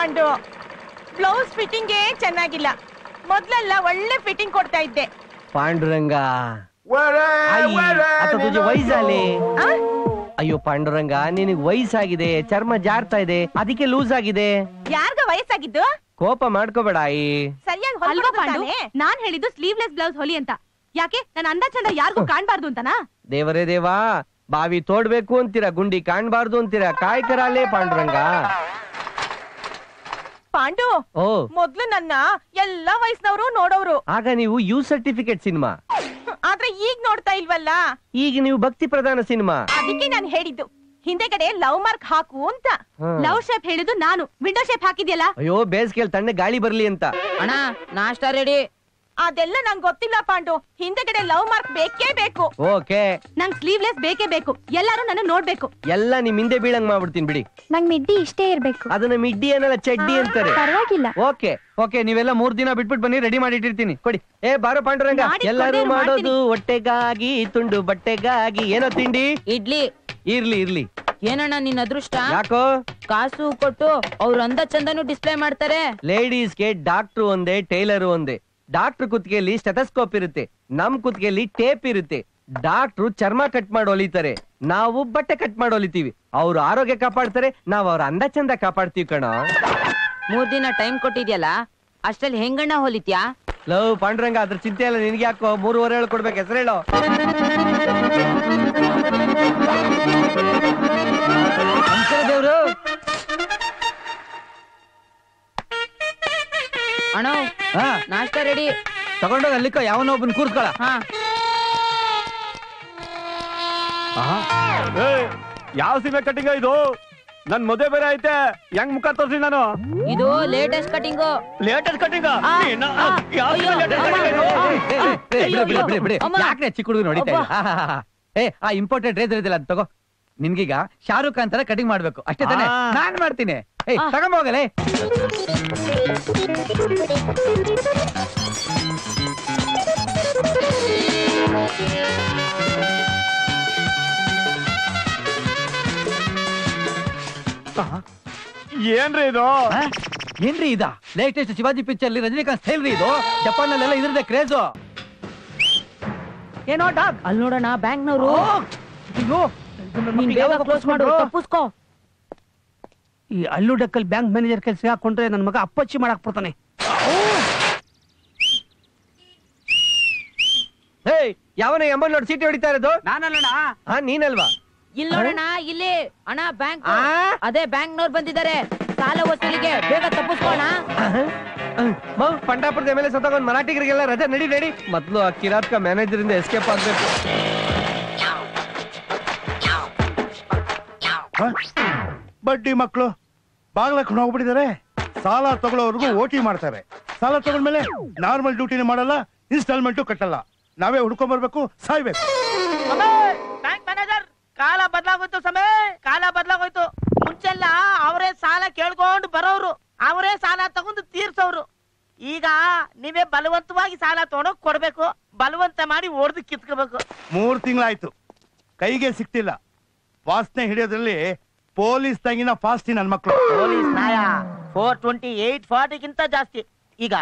Pandu, blouse fitting ಚೆನ್ನಾಗಿಲ್ಲ. ಮೊದ್ಲೆಲ್ಲ ಒಳ್ಳೆ ಫಿಟ್ಟಿಂಗ್ ಕೊಡ್ತಾ ಇದ್ದೆ. ಪಾಂಡುರಂಗ ವಯಸ್ಸಾಲಿ. ಅಯ್ಯೋ ಪಾಂಡುರಂಗ, ನಿನಗ್ ವಯಸ್ಸಾಗಿದೆ, ಚರ್ಮ ಜಾರ್ತಾ ಇದೆ, ಅದಕ್ಕೆ ಲೂಸ್ ಆಗಿದೆ. ಯಾರ್ಗ ವಯಸ್ಸಾಗಿದ್ದು? ಕೋಪ ಮಾಡ್ಕೋಬೇಡ ಆಯಿ. ಸರಿಯಾಗಿ ಅಲ್ವಾ ಪಾಂಡು, ನಾನ್ ಹೇಳಿದ್ದು ಸ್ಲೀವ್ಲೆಸ್ ಬ್ಲೌಸ್ ಹೊಲಿ ಅಂತ. ಯಾಕೆ ನನ್ನ ಅಂದ ಚಂದ ಯಾರಿಗೂ ಕಾಣ್ಬಾರ್ದು ಅಂತನಾ? ದೇವರೇ ದೇವಾ, ಬಾವಿ ತೋಡ್ಬೇಕು ಅಂತೀರಾ, ಗುಂಡಿ ಕಾಣ್ಬಾರ್ದು ಅಂತೀರಾ, ಕಾಯ್ಕರಲ್ಲೇ ಪಾಂಡುರಂಗ. ಪಾಂಡು, ಮೊದ್ಲು ನನ್ನ ಎಲ್ಲಾ ವಯಸ್ಸಿನವರು ನೋಡೋರು. ಆಗ ನೀವು ಯು ಸರ್ಟಿಫಿಕೇಟ್ ಸಿನಿಮಾ, ಆದ್ರೆ ಈಗ ನೋಡ್ತಾ ಇಲ್ವಲ್ಲ. ಈಗ ನೀವು ಭಕ್ತಿ ಪ್ರಧಾನ ಸಿನಿಮಾ. ಅದಕ್ಕೆ ನಾನು ಹೇಳಿದ್ದು ಹಿಂದೆಗಡೆ ಲವ್ ಮಾರ್ಕ್ ಹಾಕು ಅಂತ. ಲವ್ ಶೇಪ್ ಹೇಳಿದ್ದು ನಾನು, ವಿಂಡೋ ಶೇಪ್ ಹಾಕಿದ್ಯಲ್ಲ. ಅಯ್ಯೋ ಬೇಸ್ಗೆಲ್ ತಣ್ಣೆ ಗಾಳಿ ಬರ್ಲಿ ಅಂತ. ಅಣ್ಣ ನಾಷ್ಟಾ ರೆಡಿ. ಅದೆಲ್ಲ ನಂಗೆ ಗೊತ್ತಿಲ್ಲ ಪಾಂಡು, ಹಿಂದೆಗಡೆ ಲವ್ ಮಾರ್ಕ್ ಬೇಕೇ ಬೇಕು. ಓಕೆ, ನಂಗ್ ಸ್ಲೀವ್ಲೆಸ್ ಬೇಕೇ ಬೇಕು. ಎಲ್ಲರೂ ನನ್ನ ನೋಡ್ಬೇಕು. ಎಲ್ಲ ನಿಮ್ ಹಿಂದೆ ಬೀಳಂಗ್ ಮಾಡ್ಬಿಡ್ತೀನಿ ಬಿಡಿ. ನಂಗ್ ಮಿಡ್ಡಿ ಇಷ್ಟೇ ಇರ್ಬೇಕು. ಅದನ್ನ ಮಿಡ್ಡಿ ಏನಲ್ಲ ಚಡ್ಡಿ ಅಂತಾರೆ. ಪರವಾಗಿಲ್ಲ. ಓಕೆ ಓಕೆ, ನೀವೆಲ್ಲ 3 ದಿನ ಬಿಟ್ಬಿಟ್ಟು ಬನ್ನಿ, ರೆಡಿ ಮಾಡಿ ಇಟ್ಟಿರ್ತೀನಿ. ಕೊಡಿ. ಬಾರೋ ಪಾಂಡುರಂಗ, ಎಲ್ಲರೂ ಮಾಡೋದು ಹೊಟ್ಟೆಗಾಗಿ, ತುಂಡು ಬಟ್ಟೆಗಾಗಿ. ಏನೋ ತಿಂಡಿ? ಇಡ್ಲಿ. ಇರ್ಲಿ ಇರ್ಲಿ. ಏನಣ್ಣ ನಿನ್ನ ಅದೃಷ್ಟ? ಯಾಕೋ? ಕಾಸು ಕೊಟ್ಟು ಅವ್ರ ಅಂದ ಚಂದನು ಡಿಸ್ಪ್ಲೇ ಮಾಡ್ತಾರೆ. ಲೇಡೀಸ್ಗೆ ಡಾಕ್ಟ್ರು ಒಂದೇ, ಟೈಲರ್ ಒಂದೇ. ಡಾಕ್ಟರ್ ಕುತ್ತಿಗೆಯಲ್ಲಿ ಸ್ಟೆಥೋಸ್ಕೋಪ್ ಇರುತ್ತೆ, ನಮ್ ಕುತ್ತಿಗೆಯಲ್ಲಿ ಟೇಪ್ ಇರುತ್ತೆ. ಡಾಕ್ಟ್ರು ಚರ್ಮ ಕಟ್ ಮಾಡಿ ಹೊಲಿತಾರೆ, ನಾವು ಬಟ್ಟೆ ಕಟ್ ಮಾಡಿ ಹೊಲಿತೀವಿ. ಅವ್ರು ಆರೋಗ್ಯ ಕಾಪಾಡ್ತಾರೆ, ನಾವ್ ಅವ್ರ ಅಂದ ಚಂದ ಕಾಪಾಡ್ತೀವಿ ಕಣ. 3 ದಿನ ಟೈಮ್ ಕೊಟ್ಟಿದ್ಯಲ್ಲ, ಅಷ್ಟಲ್ಲಿ ಹೆಂಗಣ್ಣ ಹೊಲಿತ್ಯಾ? ಲವ್ ಪಾಂಡುರಂಗ, ಅದ್ರ ಚಿಂತೆ ಅಲ್ಲ ನಿನ್ಗೆ. ಯಾಕೋ 3.5 ಹೇಳಿ ಕೊಡ್ಬೇಕು, ಹೆಸರು ಹೇಳೋ. ದೇವ್ರು ಅಣ್ಣ, ನಾಷ್ಟಾ ರೆಡಿ. ತಗೊಂಡೋಗ ಅಲ್ಲಿಕ್ಕ ಯಾವನೋ ಒಬ್ಬನ್ ಕೂರ್ಸ್ಕೊಳ. ಯಾವ ಸಿಮೆ ಕಟ್ಟಿಂಗ ಇದು? ನನ್ ಮದುವೆ ಬೇರೆ ಐತೆ, ಹೆಂಗ್ ಮುಖ ತೋರ್ಸಿ ನಾನು? ಇದು ಲೇಟೆಸ್ಟ್ ಕಟಿಂಗ್. Latest cutting? ಯಾಕೆ ಚಿಕ್ಕ ಹುಡುಗ ನೋಡಿತಾ ಇಲ್ಲ? ಆ ಇಂಪೋರ್ಟೆಡ್ ರೇಸ್ ಇದಿಲ್ಲ ಅದು ತಗೋ. ನಿನ್ಗೀಗ ಶಾರುಖ್ ಖಾನ್ ತರ ಕಟಿಂಗ್ ಮಾಡ್ಬೇಕು ಅಷ್ಟೇ ತಾನೆ? ನಾನ್ ಮಾಡ್ತೀನಿ. ತಗೊಂಬೋಗಲೇ. ಏನ್ರಿ ಇದು? ಏನ್ರಿ ಇದ? Latest Shivaji picture Rajinikanth style ರೀ ಇದು. ಜಪಾನ್ ನಲ್ಲೆಲ್ಲ ಇದ್ರದೆ ಕ್ರೇಜು. ಏನೋ ಡಾಗ್ ಅಲ್ಲಿ ನೋಡೋಣ, ಬ್ಯಾಂಕ್ನವರು. ಕ್ಲೋಸ್ ಮಾಡು, ತಪ್ಪಿಸ್ಕೋ. ಈ ಅಲ್ಲು ಡಕ್ಕಲ್ ಬ್ಯಾಂಕ್ ಮ್ಯಾನೇಜರ್ ಕೆಲಸ ಹಾಕೊಂಡ್ರೆ ನನ್ನ ಮಗ ಅಪ್ಪಚ್ಚಿ ಮಾಡಕ್ ಬರ್ತಾನೆ. ಯಾವನ ಎಂಬಲ್ ನೋಡಿ ಸೀಟಿ ಹೊಡಿತಾ ಇರೋದು? ನಾನಲ್ಲಣ್ಣ. ನೀನಲ್ವಾ? ಇಲ್ಲಿ ನೋಡೋಣ, ಇಲ್ಲಿ ಅಣ್ಣ ಬ್ಯಾಂಕ್. ಅದೇ ಬ್ಯಾಂಕ್ನವ್ರು ಬಂದಿದ್ದಾರೆ ಸಾಲ ವಸೂಲಿಗೆ. ಬೇಗ ತಪ್ಪಿಸ್ಕೋಣ. ಪಂಡಾಪುರದ ಮೇಲೆ ಸತ್ತೋಗೊಂಡ್ ಮರಾಠಿಗರಿಗೆಲ್ಲ ರಜಾ ನಡಿ ನಡಿ. ಮೊದ್ಲು ಆ ಕಿರಾತ್ಕ ಮ್ಯಾನೇಜರ್ ಇಂದ ಎಸ್ಕೇಪ್ ಆಗ್ಬೇಕು. ಬಡ್ಡಿ ಮಕ್ಕಳು ಬಾಗ್ಲಕೊಂಡು ಹೋಗ್ಬಿಟ್ಟಿದ್ದಾರೆ. ಸಾಲ ತಗೊಳ್ಳೋವರೆಗೂ ಓಟಿ ಮಾಡ್ತಾರೆ. ಸಾಲ ತಗೊಂಡ್ಮೇಲೆ ನಾರ್ಮಲ್ ಡ್ಯೂಟಿನ ಮಾಡಲ್ಲ, ಇನ್ಸ್ಟಾಲ್ಮೆಂಟು ಕಟ್ಟಲ್ಲ. ನಾವೇ ಹುಡ್ಕೊಂಡ್ ಬರ್ಬೇಕು, ಸಾಯ್ಬೇಕು. ಬ್ಯಾಂಕ್ ಮ್ಯಾನೇಜರ್, ಕಾಲ ಬದಲಾಗೋಯ್ತು ಸಮಯ, ಕಾಲ ಬದಲಾಗೋಯ್ತು. ಮುಂಚೆಲ್ಲ ಅವರೇ ಸಾಲ ಕೇಳ್ಕೊಂಡು ಬರೋರು, ಅವರೇ ಸಾಲ ತಗೊಂಡು ತೀರ್ಸೋರು. ಈಗ ನೀವೇ ಬಲವಂತವಾಗಿ ಸಾಲ ತಗೊಂಡು ಕೊಡ್ಬೇಕು, ಬಲವಂತ ಮಾಡಿ ಓಡ್ದು ಕಿತ್ಕೋಬೇಕು. 3 ತಿಂಗಳಾಯ್ತು, ಕೈಗೆ ಸಿಕ್ತಿಲ್ಲ. ವಾಸನೆ ಹಿಡಿಯೋದ್ರಲ್ಲಿ ಪೊಲೀಸ್ ತಂಗಿನ ಫಾಸ್ಟಿ ನನ್ ಮಕ್ಳು. ಪೊಲೀಸ್ ನಾಯ 428 40ಗಿಂತ ಜಾಸ್ತಿ. ಈಗ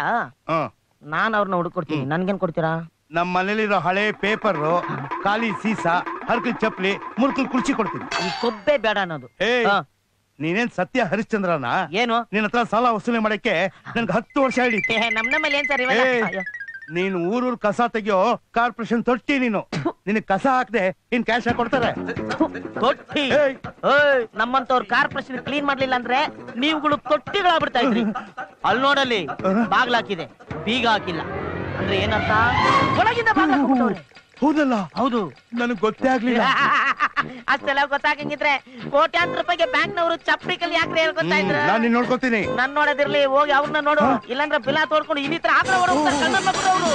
ನಾನ್ ಅವ್ರನ್ನ ಹುಡುಕೊಡ್ತೀನಿ, ನನ್ಗೇನ್ ಕೊಡ್ತೀರಾ? ನಮ್ಮ ಮನೇಲಿರೋ ಹಳೆ ಪೇಪರ್, ಖಾಲಿ ಸೀಸ, ಹರ್ಕಲ್ ಚಪ್ಲಿ, ಮುರ್ಕಲ್ ಕುರ್ಚಿ ಕೊಡ್ತೀನಿ. ಈ ಕೊಬ್ಬೆ ಬೇಡ ಅನ್ನೋದು. ನೀನೇನ್ ಸತ್ಯ ಹರಿಶ್ಚಂದ್ರನ? ಏನು? ನಿನ್ನ ಹತ್ರ ಸಾಲ ವಸೂಲಿ ಮಾಡಕ್ಕೆ ನನ್ಗೆ 10 ವರ್ಷ ಹಿಡಿತು. ನಮ್ಮಲ್ಲಿ ಏನ್ ಸರ್? ನೀನು ಊರೂರ್ ಕಸ ತೆಗಿಯೋ ಕಾರ್ಪೊರೇಷನ್ ತೊಟ್ಟಿ. ನೀನು ನಿನಗೆ ಕಸ ಹಾಕ್ದೆ ಇನ್ ಕ್ಯಾಶ್ ಕೊಡ್ತಾರೆ. ತೊಟ್ಟಿ? ನಮ್ಮಂತವ್ರು ಕಾರ್ಪೊರೇಷನ್ ಕ್ಲೀನ್ ಮಾಡ್ಲಿಲ್ಲ ಅಂದ್ರೆ ನೀವುಗಳು ತೊಟ್ಟಿಗಳಾಗ್ಬಿಡ್ತಾ ಇದ್ರಿ. ಅಲ್ಲಿ ನೋಡಲ್ಲಿ ಬಾಗ್ಲಾಕಿದೆ, ಬೀಗ ಹಾಕಿಲ್ಲ ಅಂದ್ರೆ ಏನಂತ? ಒಳಗಿಂದ ಬಾಗ್ಲಾಕ್ಬಿಟ್ಟವ್ರೆ. ಹೌದಲ್ಲ? ಹೌದು. ನನಗ್ ಗೊತ್ತೇ ಆಗ್ಲಿಲ್ಲ. ಅಷ್ಟೆಲ್ಲ ಗೊತ್ತಾಗಂಗಿದ್ರೆ ಕೋಟ್ಯಾಂತರ ರೂಪಾಯಿಗೆ ಬ್ಯಾಂಕ್ನವರು ಚಪ್ಪಡಿ ಕಲ್ಲಿ ಯಾಕ್ರೆ ಹೇಳ್ಕೊತಾ ಇದ್ರು? ನಾನು ನಿನ್ ನೋಡ್ಕೋತೀನಿ. ನನ್ ನೋಡೋದಿರ್ಲಿ, ಹೋಗಿ ಅವ್ರನ್ನ ನೋಡು. ಇಲ್ಲಾಂದ್ರೆ ಬಿಲಾ ತೋಡ್ಕೊಂಡು ಇಲ್ಲಿ ಹತ್ರ ಆಕಳ ಹೊರಡ್ತಾರೆ ಕಣ್ಣನ್ ಮಕ್ಕಳು ಅವರು.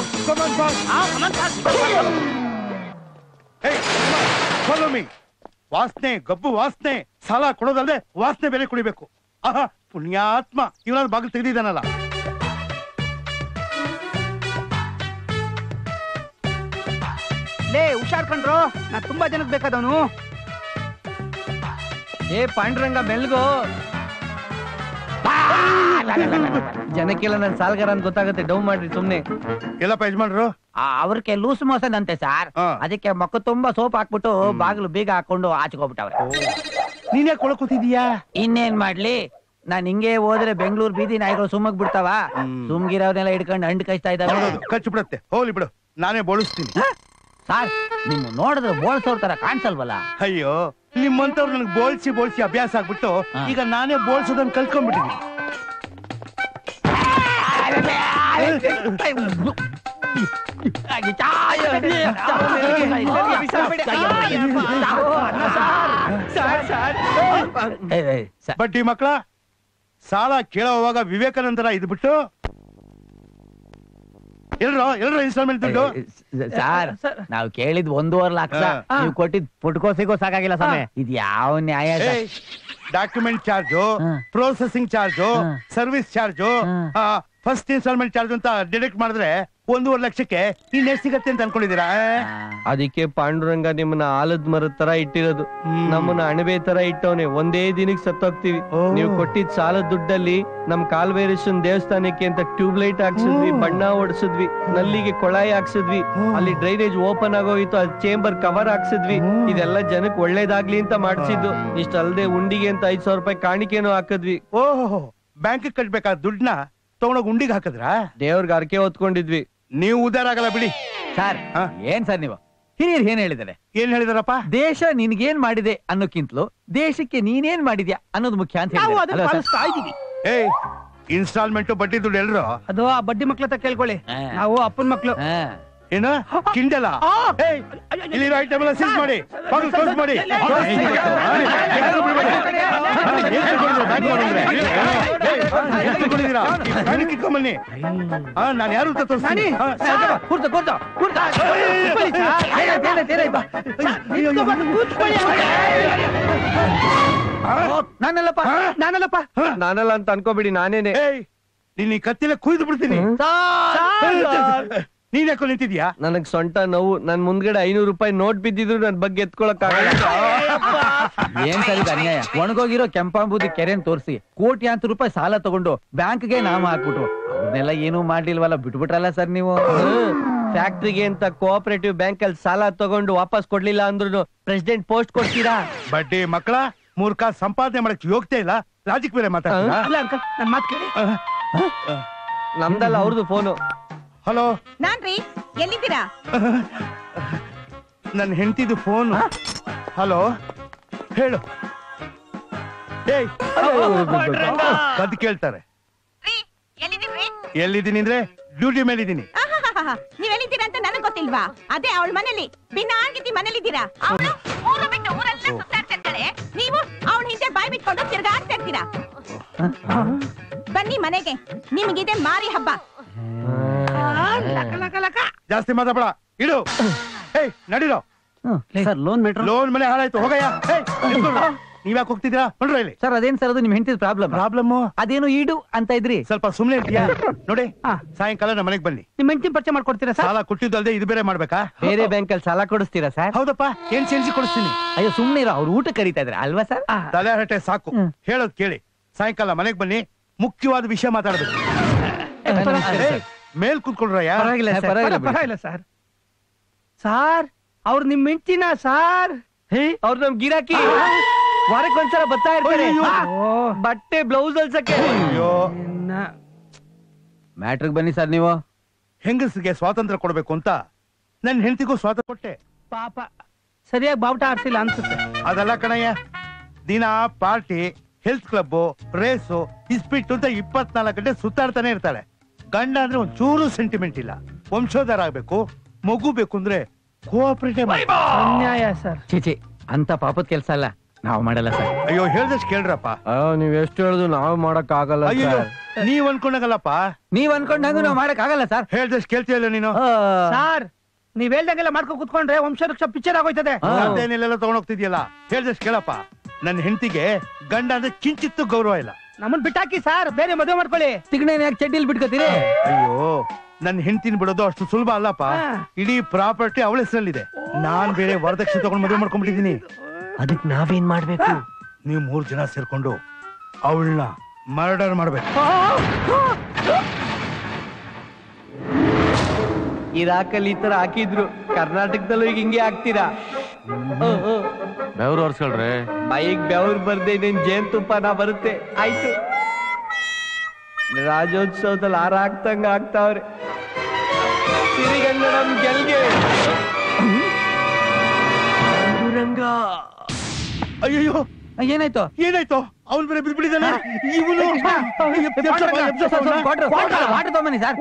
Follow me. ವಾಸನೆ, ಗಬ್ಬು ವಾಸನೆ. ಸಾಲ ಕೊಡೋದಲ್ದೆ ವಾಸನೆ ಬೇರೆ ಕುಡಿಬೇಕು. ಆಹಾ, ಪುಣ್ಯಾತ್ಮ ಇವನಾದ್ರು ಬಾಗಿಲು ತೆಗೆದಿದ್ದಾನಲ್ಲ. ಹುಷಾರ್ ಕಂಡ್ರು, ನಾ ತುಂಬಾ ಜನಕ್ಕೆ ಬೇಕಾದವನು. ಪಾಂಡುರಂಗ ಮೆಲ್ಗೋ. ಜನಕ್ಕೆಲ್ಲ ನನ್ ಸಾಲ್ಗಾರ ಅಂತ ಗೊತ್ತಾಗುತ್ತೆ, ಡೌನ್ ಮಾಡ್ರಿ ಸುಮ್ನೆ. ಎಲ್ಲಪ್ಪ ಯಜಮಾನ್ರು? ಅವ್ರಿಗೆ ಲೂಸ್ ಮೋಸನ್ ಅಂತೆ ಸರ್, ಹಾ. ಅದಕ್ಕೆ ಮಕ್ಕ ತುಂಬಾ ಸೋಪ್ ಹಾಕ್ಬಿಟ್ಟು ಬಾಗಿಲು ಬೀಗ ಹಾಕೊಂಡು ಆಚೆಗೋಗ್ಬಿಟ್ಟವ್ರೆ. ನೀನ್ ಯಾಕೆ ಒಳಗ್ ಕೂತಿದೀಯಾ? ಇನ್ನೇನ್ ಮಾಡ್ಲಿ, ನಾನ್ ಹಿಂಗೆ ಹೋದ್ರೆ ಬೆಂಗಳೂರು ಬೀದಿ ನಾಯಿಗಳು ಸುಮ್ಮಗ್ ಬಿಡ್ತಾವ. ಸುಮ್ಗಿರವ್ರನ್ನೆಲ್ಲ ಹಿಡ್ಕೊಂಡು ಹಂಡ್ ಕಚ್ತಾ ಇದ್ದಾವೆ. ಖರ್ಚು ಬಿಡತ್ತೆ, ಹೋಗ್ಲಿ ಬಿಡು, ನಾನೇ ಬೋಳಿಸ್ತೀನಿ. ಸರ್ ನಿಮ್ ನೋಡಿದ್ರೆ ಬೋಳ್ಸೋರ್ ತರ ಕಾಣಿಸಲ್ವಲ್ಲ? ಅಯ್ಯೋ, ನಿಮ್ಮಂತವ್ರು ನನಗೆ ಬೋಳ್ಸಿ ಅಭ್ಯಾಸ ಆಗ್ಬಿಟ್ಟು ಈಗ ನಾನೇ ಬೋಳ್ಸೋದನ್ನ ಕಲ್ತ್ಕೊಂಡ್ಬಿಟ್ಟಿದ್ದೀನಿ. ಬಡ್ಡಿ ಮಕ್ಕಳ, ಸಾಲ ಕೇಳೋವಾಗ ವಿವೇಕಾನಂದರ ಇದ್ಬಿಟ್ಟು ಎಲ್ರ ಇನ್ಸ್ಟಾಲ್ಮೆಂಟ್ ದುಡ್ಡು? ಸರ್ ನಾವ್ ಕೇಳಿದ್ 1.5 ಲಕ್ಷ, ನೀವು ಕೊಟ್ಟಿದ್ ಪುಟ್ಕೋಸಿಗೂ ಸಾಕಾಗಿಲ್ಲ ಸಮಯ. ಇದ್ ಯಾವ ನ್ಯಾಯ? Document charge, processing charge, service charge, first instalment charge ಅಂತ ಡಿಡಕ್ಟ್ ಮಾಡಿದ್ರೆ 1.5 ಲಕ್ಷಕ್ಕೆ ಇನ್ನೆಷ್ಟು ಸಿಗತ್ತೆ ಅಂತ ಅನ್ಕೊಂಡಿದೀರಾ? ಅದಕ್ಕೆ ಪಾಂಡುರಂಗ ನಿಮ್ಮನ್ನ ಆಲದ ಮರದ ತರ ಇಟ್ಟಿರೋದು, ನಮ್ಮನ್ನ ಅಣಬೆ ತರ ಇಟ್ಟವನೆ. ಒಂದೇ ದಿನಕ್ಕೆ ಸತ್ತೋಗ್ತಿವಿ. ನೀವು ಕೊಟ್ಟಿದ್ ಸಾಲದ ದುಡ್ಡಲ್ಲಿ ನಮ್ ಕಾಲ್ಭೈರೇಶ್ವರನ್ ದೇವಸ್ಥಾನಕ್ಕೆ ಅಂತ ಟ್ಯೂಬ್ ಲೈಟ್ ಹಾಕ್ಸಿದ್ವಿ, ಬಣ್ಣ ಹೊಡ್ಸಿದ್ವಿ, ನಲ್ಲಿಗೆ ಕೊಳಾಯಿ ಹಾಕ್ಸಿದ್ವಿ, ಅಲ್ಲಿ ಡ್ರೈನೇಜ್ ಓಪನ್ ಆಗೋಯ್ತು, ಅಲ್ಲಿ ಚೇಂಬರ್ ಕವರ್ ಹಾಕ್ಸಿದ್ವಿ. ಇದೆಲ್ಲ ಜನಕ್ಕೆ ಒಳ್ಳೇದಾಗ್ಲಿ ಅಂತ ಮಾಡ್ಸಿದ್ದು. ಇಷ್ಟಲ್ದೆ ಉಂಡಿಗೆ ಅಂತ 5,000 ರೂಪಾಯಿ ಕಾಣಿಕೆನೂ ಹಾಕಿದ್ವಿ. ಓಹೋ, ಬ್ಯಾಂಕ್ ಕಟ್ಬೇಕಾದ ದುಡ್ಡನ್ನ ತಗೊಂಡೋಗಿ ಉಂಡಿಗೆ ಹಾಕಿದ್ರಾ? ದೇವ್ರಿಗೆ ಅರ್ಕೆ ಹೊತ್ಕೊಂಡಿದ್ವಿ. ನೀವು ಉದಾರ ಆಗಲ್ಲ ಬಿಡಿ. ಸರ್ ಏನ್ ಸರ್ ನೀವು ಹಿರಿಯರು ಏನ್ ಹೇಳಿದಾರೆ? ಏನ್ ಹೇಳಿದಾರಪ್ಪ? ದೇಶ ನಿನ್ಗೇನ್ ಮಾಡಿದೆ ಅನ್ನೋಕ್ಕಿಂತಲೂ ದೇಶಕ್ಕೆ ನೀನೇನ್ ಮಾಡಿದ್ಯಾ ಅನ್ನೋದು ಮುಖ್ಯ ಅಂತ ಹೇಳಿದ್ದಾರೆ. ಏಯ್, ಇನ್ಸ್ಟಾಲ್ಮೆಂಟ್ ಬಡ್ಡಿ ದುಡ್ಡು ಎಲ್ರು? ಅದು ಆ ಬಡ್ಡಿ ಮಕ್ಳ ಹತ್ರ ಕೇಳ್ಕೊಳ್ಳಿ, ನಾವು ಅಪ್ಪನ ಮಕ್ಳು. ಏನು ಕಿಂಡಲ? ಇಲ್ಲಿ ಐಟಮ್ ಎಲ್ಲ ಸೀಸ್ ಮಾಡಿ, ಬಾಗಿಲು ಕ್ಲೋಸ್ ಮಾಡಿ. ಕಿತ್ಕೊಂಬನ್ನಿ. ನಾನು ಯಾರು ಅಂತ ತೋರಿಸ್ತೀನಿ. ನಾನಲ್ಲ ಅಂತ ಅನ್ಕೋಬಿಡಿ, ನಾನೇನೆ. ನೀನ್ ಈ ಕತ್ತಿನ ಕುಯ್ದು ಬಿಡ್ತೀನಿ. ನೀನ್ ಯಾಕೋ ನಿಂತಿದ್ಯಾ? ನನಗ್ ಸೊಂಟ ನೋವು. ನನ್ ಮುಂದ್ಗಡೆ 500 ರೂಪಾಯಿ ನೋಟ್ ಬಿದ್ದಿದ್ರು ನನ್ ಬಗ್ಗೆ ಎತ್ಕೊಳಕ್ ಆಗಲ್ಲ. ಏನ್ ಸರಿ ಅನ್ಯಾಯ? ಒಣಗೋಗಿರೋ ಕೆಂಪಾಂಬುದಿ ಕೆರೆನ್ ತೋರಿಸಿ ಕೋಟ್ಯಾಂತರ ರೂಪಾಯಿ ಸಾಲ ತಗೊಂಡು ಬ್ಯಾಂಕ್ಗೆ ನಾಮ ಹಾಕ್ಬಿಟ್ರು. ಅವ್ರನ್ನೆಲ್ಲ ಏನೂ ಮಾಡ್ಲಿಲ್ವಲ್ಲ, ಬಿಟ್ಬಿಟ್ರಲ್ಲ ಸರ್ ನೀವು. ಫ್ಯಾಕ್ಟ್ರಿಗೆ ಅಂತ ಕೋಆಪರೇಟಿವ್ ಬ್ಯಾಂಕ್ ಅಲ್ಲಿ ಸಾಲ ತಗೊಂಡು ವಾಪಸ್ ಕೊಡ್ಲಿಲ್ಲ ಅಂದ್ರೂ ಪ್ರೆಸಿಡೆಂಟ್ ಪೋಸ್ಟ್ ಕೊಡ್ತೀರಾ? ಬಡ್ಡಿ ಮಕ್ಕಳ, ಮೂರ್ಖ, ಸಂಪಾದನೆ ಮಾಡಕ್ ಯೋಗ್ಯತೆ ಇಲ್ಲ, ಲಾಜಿಕ್ ಬೇರೆ ಮಾತಾಡ್ತೀರಾ? ಅಲ್ಲ ಅಂಕಲ್, ನನ್ ಮಾತು ಕೇಳಿ. ನಮ್ದಲ್ಲ, ಅವ್ರದ್ದು ಫೋನು. ಹಲೋ, ನಾನ್ರಿ, ಎಲ್ಲಿದ್ದೀರಾ? ನನ್ನ ಹೆಂಡತಿದು ಫೋನ್. ಹಲೋ, ಹೇಳು. ಏಯ್, ಕದ್ ಕೇಳ್ತಾರೆ. ಎಲ್ಲಿದ್ದೀನಿ ಅಂದ್ರೆ ಡ್ಯೂಟಿ ಮೇಲಿದ್ದೀನಿ. ನೀವ್ ಎಲ್ಲಿದ್ದೀರಾ ಅಂತ ನನಗ್ ಗೊತ್ತಿಲ್ವಾ? ಅದೇ ಅವಳ ಮನೇಲಿ ಬಿನ್ನಾಗಿದ್ದಿ ಮನೇಲಿದ್ದೀರಾ. ಅವಳು ಊರು ಬಿಟ್ಟು ಊರೆಲ್ಲ ಸುತ್ತಾಡ್ತಾ ಇರ್ತಾಳೆ, ನೀವು ಅವಳ ಹಿಂದೆ ಬಾಯ್ ಬಿಟ್ಕೊಂಡು ತಿರ್ಗಾಡ್ತಾ ಇರ್ತೀರಾ. ಬನ್ನಿ ಮನೆಗೆ, ನಿಮಗಿದೆ ಮಾರಿ ಹಬ್ಬ. ಜಾಸ್ತಿ ಮಾತಾಡ, ಇಡು. ಏಯ್, ನಡೀರೋ. ಸರ್ ಲೋನ್ ಲೋನ್ ಮನೆ ಹಾಳಾಯ್ತು, ಹೋಗಯ್ಯ. ನೀವ್ಯಾಕೆ ಹೋಗ್ತಿದ್ದೀರಾ? ನೋಡ್ರಿ ಇಲ್ಲಿ. ಸರ್ ಅದೇನ್ ಸರ್, ಅದು ನಿಮ್ ಹೆಂಡತಿ ಪ್ರಾಬ್ಲಮ್. ಅದೇನು ಈಡು ಅಂತ ಇದ್ರಿ. ಸ್ವಲ್ಪ ಸುಮ್ನೆ ಇರ್ತೀಯಾ? ನೋಡಿ, ಸಾಯಂಕಾಲ ನಮ್ಮ ಮನೆಗೆ ಬನ್ನಿ. ನಿಮ್ ಹೆಂಡತಿ ಪರಿಚಯ ಮಾಡ್ಕೊಡ್ತೀರಾ ಸರ್? ಸಾಲ ಕೊಟ್ಟಿದ್ದಲ್ದೆ ಇದು ಬೇರೆ ಮಾಡ್ಬೇಕಾ? ಬೇರೆ ಬ್ಯಾಂಕ್ ಅಲ್ಲಿ ಸಾಲ ಕೊಡಿಸ್ತೀರಾ ಸರ್? ಹೌದಪ್ಪ, ಏನ್ ಸೇರಿಸಿ ಕೊಡಿಸ್ತೀನಿ. ಅಯ್ಯೋ ಸುಮ್ನೆ ಇರೋ, ಅವ್ರು ಊಟ ಕರೀತಾ ಇದ್ರೆ ಅಲ್ವಾ ಸರ್? ತಲೆ ಹರಟೆ ಸಾಕು, ಹೇಳೋದ್ ಕೇಳಿ. ಸಾಯಂಕಾಲ ಮನೆಗೆ ಬನ್ನಿ, ಮುಖ್ಯವಾದ ವಿಷಯ ಮಾತಾಡ್ಬೇಕು. ಮೇಲ್ ಕೂತ್ಕೊಳ್ರಯ್ಯ. ಪರವಾಗಿಲ್ಲ ಸರ್. ಸಾರ್, ಅವ್ರು ನಿಮ್ ಹೆಂಡತಿನ ಸಾರ್? ಅವ್ರು ನಮ್ ಗಿರಾಕಿ, ವಾರಕ್ಕೊಂದ್ಸಲ ಬರ್ತಾ ಇರ್ತಾರೆ. ಬಟ್ಟೆ ಬ್ಲೌಸ್ ಅಲ್ಸಕ್ಕೆ. ಮ್ಯಾಟ್ರಿಗ್ ಬನ್ನಿ ಸರ್. ನೀವು ಹೆಂಗಸಿಗೆ ಸ್ವಾತಂತ್ರ್ಯ ಕೊಡ್ಬೇಕು ಅಂತ ನನ್ ಹೆಂಡತಿಗೂ ಸ್ವಾತಂತ್ರ್ಯ ಕೊಟ್ಟೆ. ಪಾಪ ಸರಿಯಾಗಿ ಬಾವುಟ ಆಡ್ಸಿಲ್ಲ ಅನ್ಸುತ್ತೆ. ಅದೆಲ್ಲ ಕಣಯ್ಯ, ದಿನ ಪಾರ್ಟಿ, ಹೆಲ್ತ್ ಕ್ಲಬ್, ರೇಸು, ಇಸ್ಪಿಟ್ಟು ಅಂತ 24 ಗಂಟೆ ಸುತ್ತಾಡ್ತಾನೆ ಇರ್ತಾಳೆ. ಗಂಡ ಅಂದ್ರೆ ಒಂದ್ ಚೂರು ಸೆಂಟಿಮೆಂಟ್ ಇಲ್ಲ. ವಂಶೋದ್ಧಾರ ಆಗ್ಬೇಕು, ಮಗು ಬೇಕು ಅಂದ್ರೆ ಕೋಆಪರೇಟಿವ್. ಅನ್ಯಾಯ ಸರ್. ಚೀಚಿ, ಅಂತ ಪಾಪದ ಕೆಲ್ಸ ಅಲ್ಲ, ನಾವು ಮಾಡಲ್ಲ ಸರ್. ಅಯ್ಯೋ, ಹೇಳ್ದಷ್ಟು ಕೇಳ್ರಪ್ಪ. ನೀವ್ ಎಷ್ಟು ಹೇಳುದು ನಾವು ಮಾಡಕ್ ಆಗಲ್ಲ. ಅಯ್ಯೋ, ನೀವ್ ಅನ್ಕೊಂಡಾಗಲ್ಲಪ್ಪ. ನೀವ್ ಅನ್ಕೊಂಡಂಗ ನಾವು ಮಾಡಕ್ ಆಗಲ್ಲ ಸರ್. ಹೇಳ್ದಷ್ಟು ಕೇಳ್ತೀಯಲ್ಲ ನೀನು. ಸಾರ್, ನೀವ್ ಹೇಳ್ದಂಗೆಲ್ಲ ಮಾಡ್ಕೊಂಡ್ ಕುತ್ಕೊಂಡ್ರೆ ವಂಶವೃಕ್ಷ ಪಿಕ್ಚರ್ ಆಗೋಯ್ತದೆ. ಅದೇನೆಲ್ಲ ತಗೊಂಡೋಗ್ತಿದ್ಯಲ್ಲ, ಹೇಳ್ದಷ್ಟು ಕೇಳಪ್ಪ. ನನ್ನ ಹೆಂಡತಿಗೆ ಗಂಡ ಅಂದ್ರೆ ಕಿಂಚಿತ್ತು ಗೌರವ ಇಲ್ಲ. ನಮ್ಮನ್ ಬಿಟ್ಟಾಕಿ ಸಾರ್, ಬೇರೆ ಮದುವೆ ಮಾಡ್ಕೊಳ್ಳಿ. ತಿಗಣೆನ ಯಾಕೆ ಚಡ್ಡಿಲ್ ಬಿಟ್ಕೋತೀರಿ? ಅಯ್ಯೋ, ನನ್ನ ಹೆಂಡತಿನ ಬಿಡೋದು ಅಷ್ಟು ಸುಲಭ ಅಲ್ಲಪ್ಪ. ಇಡೀ ಪ್ರಾಪರ್ಟಿ ಅವಳ ಹೆಸರಲ್ಲಿದೆ. ನಾನ್ ಬೇರೆ ವರದಕ್ಷಿಣೆ ತಗೊಂಡು ಮದುವೆ ಮಾಡ್ಕೊಂಡ್ಬಿಟ್ಟಿದೀನಿ. ಅದಕ್ ನಾವೇನ್ ಮಾಡ್ಬೇಕು? ನೀವು 3 ಜನ ಸೇರ್ಕೊಂಡು ಅವಳನ್ನ ಮರ್ಡರ್ ಮಾಡ್ಬೇಕು. ಇರಾಕಲ್ಲಿ ಈ ತರ ಹಾಕಿದ್ರು, ಕರ್ನಾಟಕದಲ್ಲೂ ಈಗ ಹಿಂಗೆ ಹಾಕ್ತೀರಾ? ಬೆವ್ರು ಒರ್ಸ್ಕೊಳ್ರಿ. ಮೈಗ್ ಬೆವ್ರು ಬರ್ದೆ ಇನ್ನೇನ್ ಜೇನ್ತುಪ್ಪನ ಬರುತ್ತೆ. ಆಯ್ತು, ರಾಜ್ಯೋತ್ಸವದಲ್ಲಿ ಹಾರ ಹಾಕ್ತಂಗ ಆಗ್ತಾವ್ರೆ. ಸಿರಿಗನ್ನಡಂ ಗೆಲ್ಗೆ. ರಂಗ ಅಯ್ಯೋ ಏನಾಯ್ತು? ಏನಾಯ್ತು? ಅವ್ನು ಬೇರೆ ಬಿದ್ಬಿಟ್ಟಿದ್ದಾನೆ. ಇವನು ವಾಟರ್ ತಗೊಂಬನ್ನಿ ಸರ್.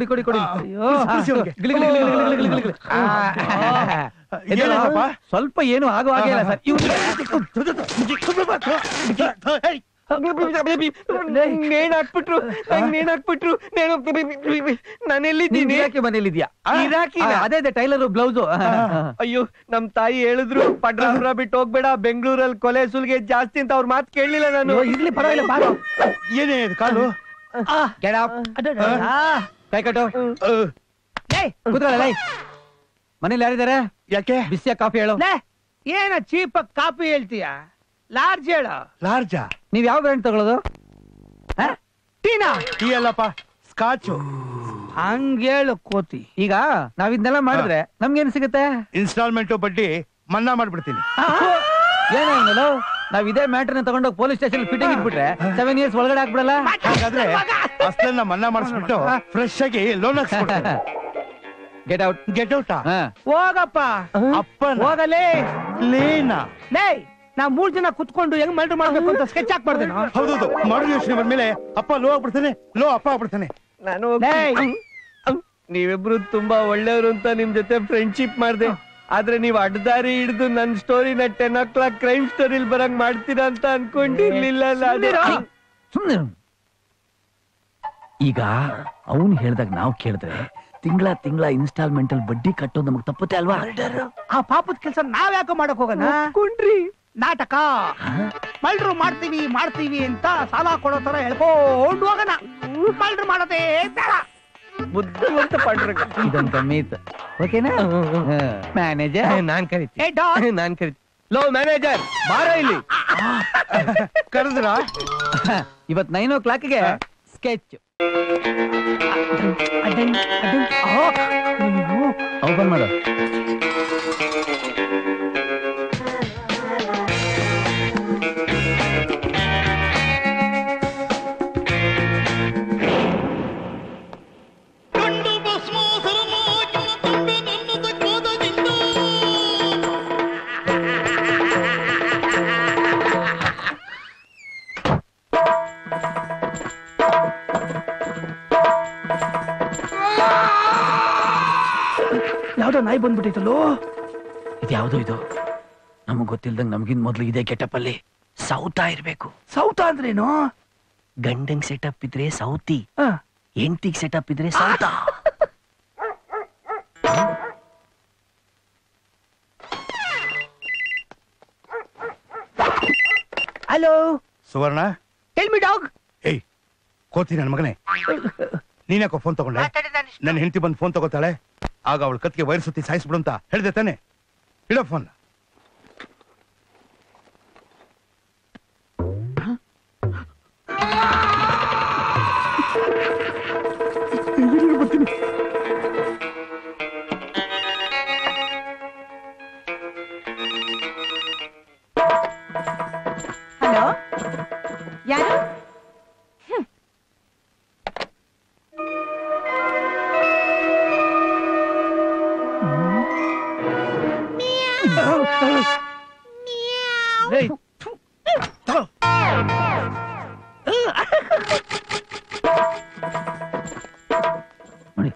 ಕೊಡಿ ಕೊಡಿ. ಸ್ವಲ್ಪ ಏನು ಆಗೋ ಆಗಿಲ್ಲ ಸರ್. ನೇಣ್ ಹಾಕ್ಬಿಟ್ರು, ನಾನೆಲ್ಲಿದ್ದೀನಿ? ಮನೇಲಿದ್ಯಾ? ಇರಾಕಿ ಅದೇ ಟೈಲರ್ ಬ್ಲೌಸ್. ಅಯ್ಯೋ, ನಮ್ ತಾಯಿ ಹೇಳಿದ್ರು ಪಡ್ರಾಪುರ ಬಿಟ್ಟು ಹೋಗ್ಬೇಡ, ಬೆಂಗಳೂರಲ್ಲಿ ಕೊಲೆ ಸುಲ್ಗೆ ಜಾಸ್ತಿ ಅಂತ ಅವ್ರ ಮಾತು ಕೇಳಲಿಲ್ಲ ನಾನು. ಇರ್ಲಿ ಪರವಾಗಿಲ್ಲ, ಬಾರೋ. ಏನೇ ಇದು ಕಾಲು? ಕೈ ಕಟ್ಟು. ಕೂತ್ಕೊಳ್ಳ. ಮನೇಲಿ ಯಾರಿದ್ದಾರೆ? ಯಾಕೆ? ಬಿಸಿಯ ಕಾಫಿ ಹೇಳು. ಏನ ಚೀಪ್ ಕಾಪಿ ಹೇಳ್ತೀಯ? ಲಾರ್ಜ್ ಹೇಳ. ಲಾರ್ಜಾ? ನೀವ್ ಯಾವ ಬ್ರ್ಯಾಂಡ್ ತಗೊಳ್ಳೋದು? ಟೀನಾ? ಟೀ ಅಲ್ಲಪ್ಪ, ಸ್ಕಾಚ್. ಹಂಗೇಳು ಕೋತಿ. ಈಗ ನಾವ್ ಇದನ್ನೆಲ್ಲ ಮಾಡಿದ್ರೆ ನಮ್ಗೇನ್ ಸಿಗುತ್ತೆ? ಇನ್ಸ್ಟಾಲ್ಮೆಂಟ್ ಬಡ್ಡಿ ಮನ್ನಾ ಮಾಡ್ಬಿಡ್ತೀನಿ. ಏನೇನು ನಾವ್ ಇದೇ ಮ್ಯಾಟರ್ನ ತಗೊಂಡೋಗಿ ಪೊಲೀಸ್ ಸ್ಟೇಷನ್ ಫಿಟ್ಟಿಂಗ್ ಇಟ್ಬಿಟ್ರೆ 7 years ಒಳಗಡೆ ಹಾಕ್ಬಿಡಲ್ಲ? ಹಾಗಾದ್ರೆ ಅಷ್ಟನ್ನ ಮನ್ನಾ ಮಾಡಿಸ್ಬಿಟ್ಟು ಫ್ರೆಶ್ ಆಗಿ ಲೋನ್ ಹಾಕ್ಸ್ಬಿಡ್ತೀನಿ. Get out. ಗೆಟ್ ಔಟಾ? ಹೋಗಪ್ಪ. ಅಪ್ಪ ಹೋಗಲೇ. ಲೇನಾ? ಲೇ, ನಾವ್ 3 ಜನ ಕುತ್ಕೊಂಡು ಹೆಂಗ್ ಮರ್ಡರ್ ಮಾಡ್ಬೇಕು ಅಂತ ಸ್ಕೆಚ್ ಹಾಕ್ಬಾರ್ದೇನೋ? ಹೌದೌದು, ಮಾಡೋ ಯೋಚನೆ ಬಂದ್ಮೇಲೆ ಅಪ್ಪ ಲೋ ಆಗ್ಬಿಡ್ತಾನೆ, ಲೋ ಅಪ್ಪ ಆಗ್ಬಿಡ್ತಾನೆ. ನಾನು ನೀವಿಬ್ರು ತುಂಬಾ ಒಳ್ಳೆಯವರು ಅಂತ ನಿಮ್ ಜೊತೆ ಫ್ರೆಂಡ್ಶಿಪ್ ಮಾಡ್ದೆ. ಆದ್ರೆ ನೀವ್ ಅಡ್ಡದಾರಿ ಹಿಡಿದು ನನ್ ಸ್ಟೋರಿನ 10 o'clock ಕ್ರೈಮ್ ಸ್ಟೋರಿಲ್ ಬರಂಗ್ ಮಾಡ್ತೀರಾ ಅಂತ ಅನ್ಕೊಂಡಿರ್ಲಿಲ್ಲ. ಸುಮ್ನೆ ಈಗ ಅವನು ಹೇಳ್ದಾಗ ನಾವ್ ಕೇಳಿದ್ರೆ ತಿಂಗಳ ಇನ್ಸ್ಟಾಲ್ಮೆಂಟ್ ಅಲ್ಲಿ ಬಡ್ಡಿ ಕಟ್ಟೋದು ನಮಗ್ ತಪ್ಪುತ್ತೆ ಅಲ್ವಾ? ಆ ಪಾಪದ ಕೆಲ್ಸ ನಾವ್ ಯಾಕೆ ಮಾಡಕ್ ಹೋಗೋಣ? ನಾಟಕ ಮಲ್ಡ್ರು ಮಾಡ್ತೀವಿ ಅಂತ ಸಾಲ ಕೊಡೋ ತರ ಹೇಳ್ಕೊಂಡು ಹೋಗೋಣ. ಮಲ್ಡ್ರು ಮಾಡೋದೇ ಬೇಡ. ಬುದ್ಧಿವಂತ ಪಡ್ರಂಗ. ಇದಂತ ಮೀತ್ ಓಕೆನಾ? ಮ್ಯಾನೇಜರ್ ನಾನ್ ಕರಿತೀನಿ. ಏ ಡಾನ್, ನಾನ್ ಕರಿತೀನಿ. ಲೋ ಮ್ಯಾನೇಜರ್, ಬಾರ ಇಲ್ಲಿ. ಕರೆದ್ರ? ಇವತ್ 9 o'clockಗೆ ಸ್ಕೆಚ್ ಓಪನ್ ಮಾಡು. ಯಾವ್ದೋ ನಾಯಿ ಬಂದ್ಬಿಟ್ಟಿತ್ತಲ್ಲೋ. ಇದ್ಯಾವ್ದು ಇದು? ನಮಗ್ ಗೊತ್ತಿಲ್ದಂಗ್ ನಮ್ಗಿನ್ ಮೊದ್ಲು ಇದೇ ಗೆಟಪ್ ಅಲ್ಲಿ ಸೌತಾ ಇರ್ಬೇಕು. ಸೌತ ಅಂದ್ರೇನು? ಗಂಡಂಗ್ ಸೆಟಪ್ ಇದ್ರೆ ಸೌತಿ, ಹೆಂಡತಿಗ್ ಸೆಟಪ್ ಇದ್ರೆ ಸೌತಾ. Hello Suvarna. Tell me dog. ಏಯ್ ಕೋತಿ ನನ್ ಮಗನೇ, ನೀನ್ಯಾಕೋ ಫೋನ್ ತಗೊಂಡೆ? ನನ್ನ ಹೆಂಡತಿ ಬಂದು ಫೋನ್ ತಗೋತಾಳೆ, ಆಗ ಅವಳು ಕತ್ತಿಗೆ ವೈರ್ ಸುತ್ತಿ ಸಾಯಿಸ್ಬಿಡು ಅಂತ ಹೇಳ್ದೆ ತಾನೆ? ಇಡೋ ಫೋನ್. ಹಲೋ, ಯಾರು? ನೋಡಿ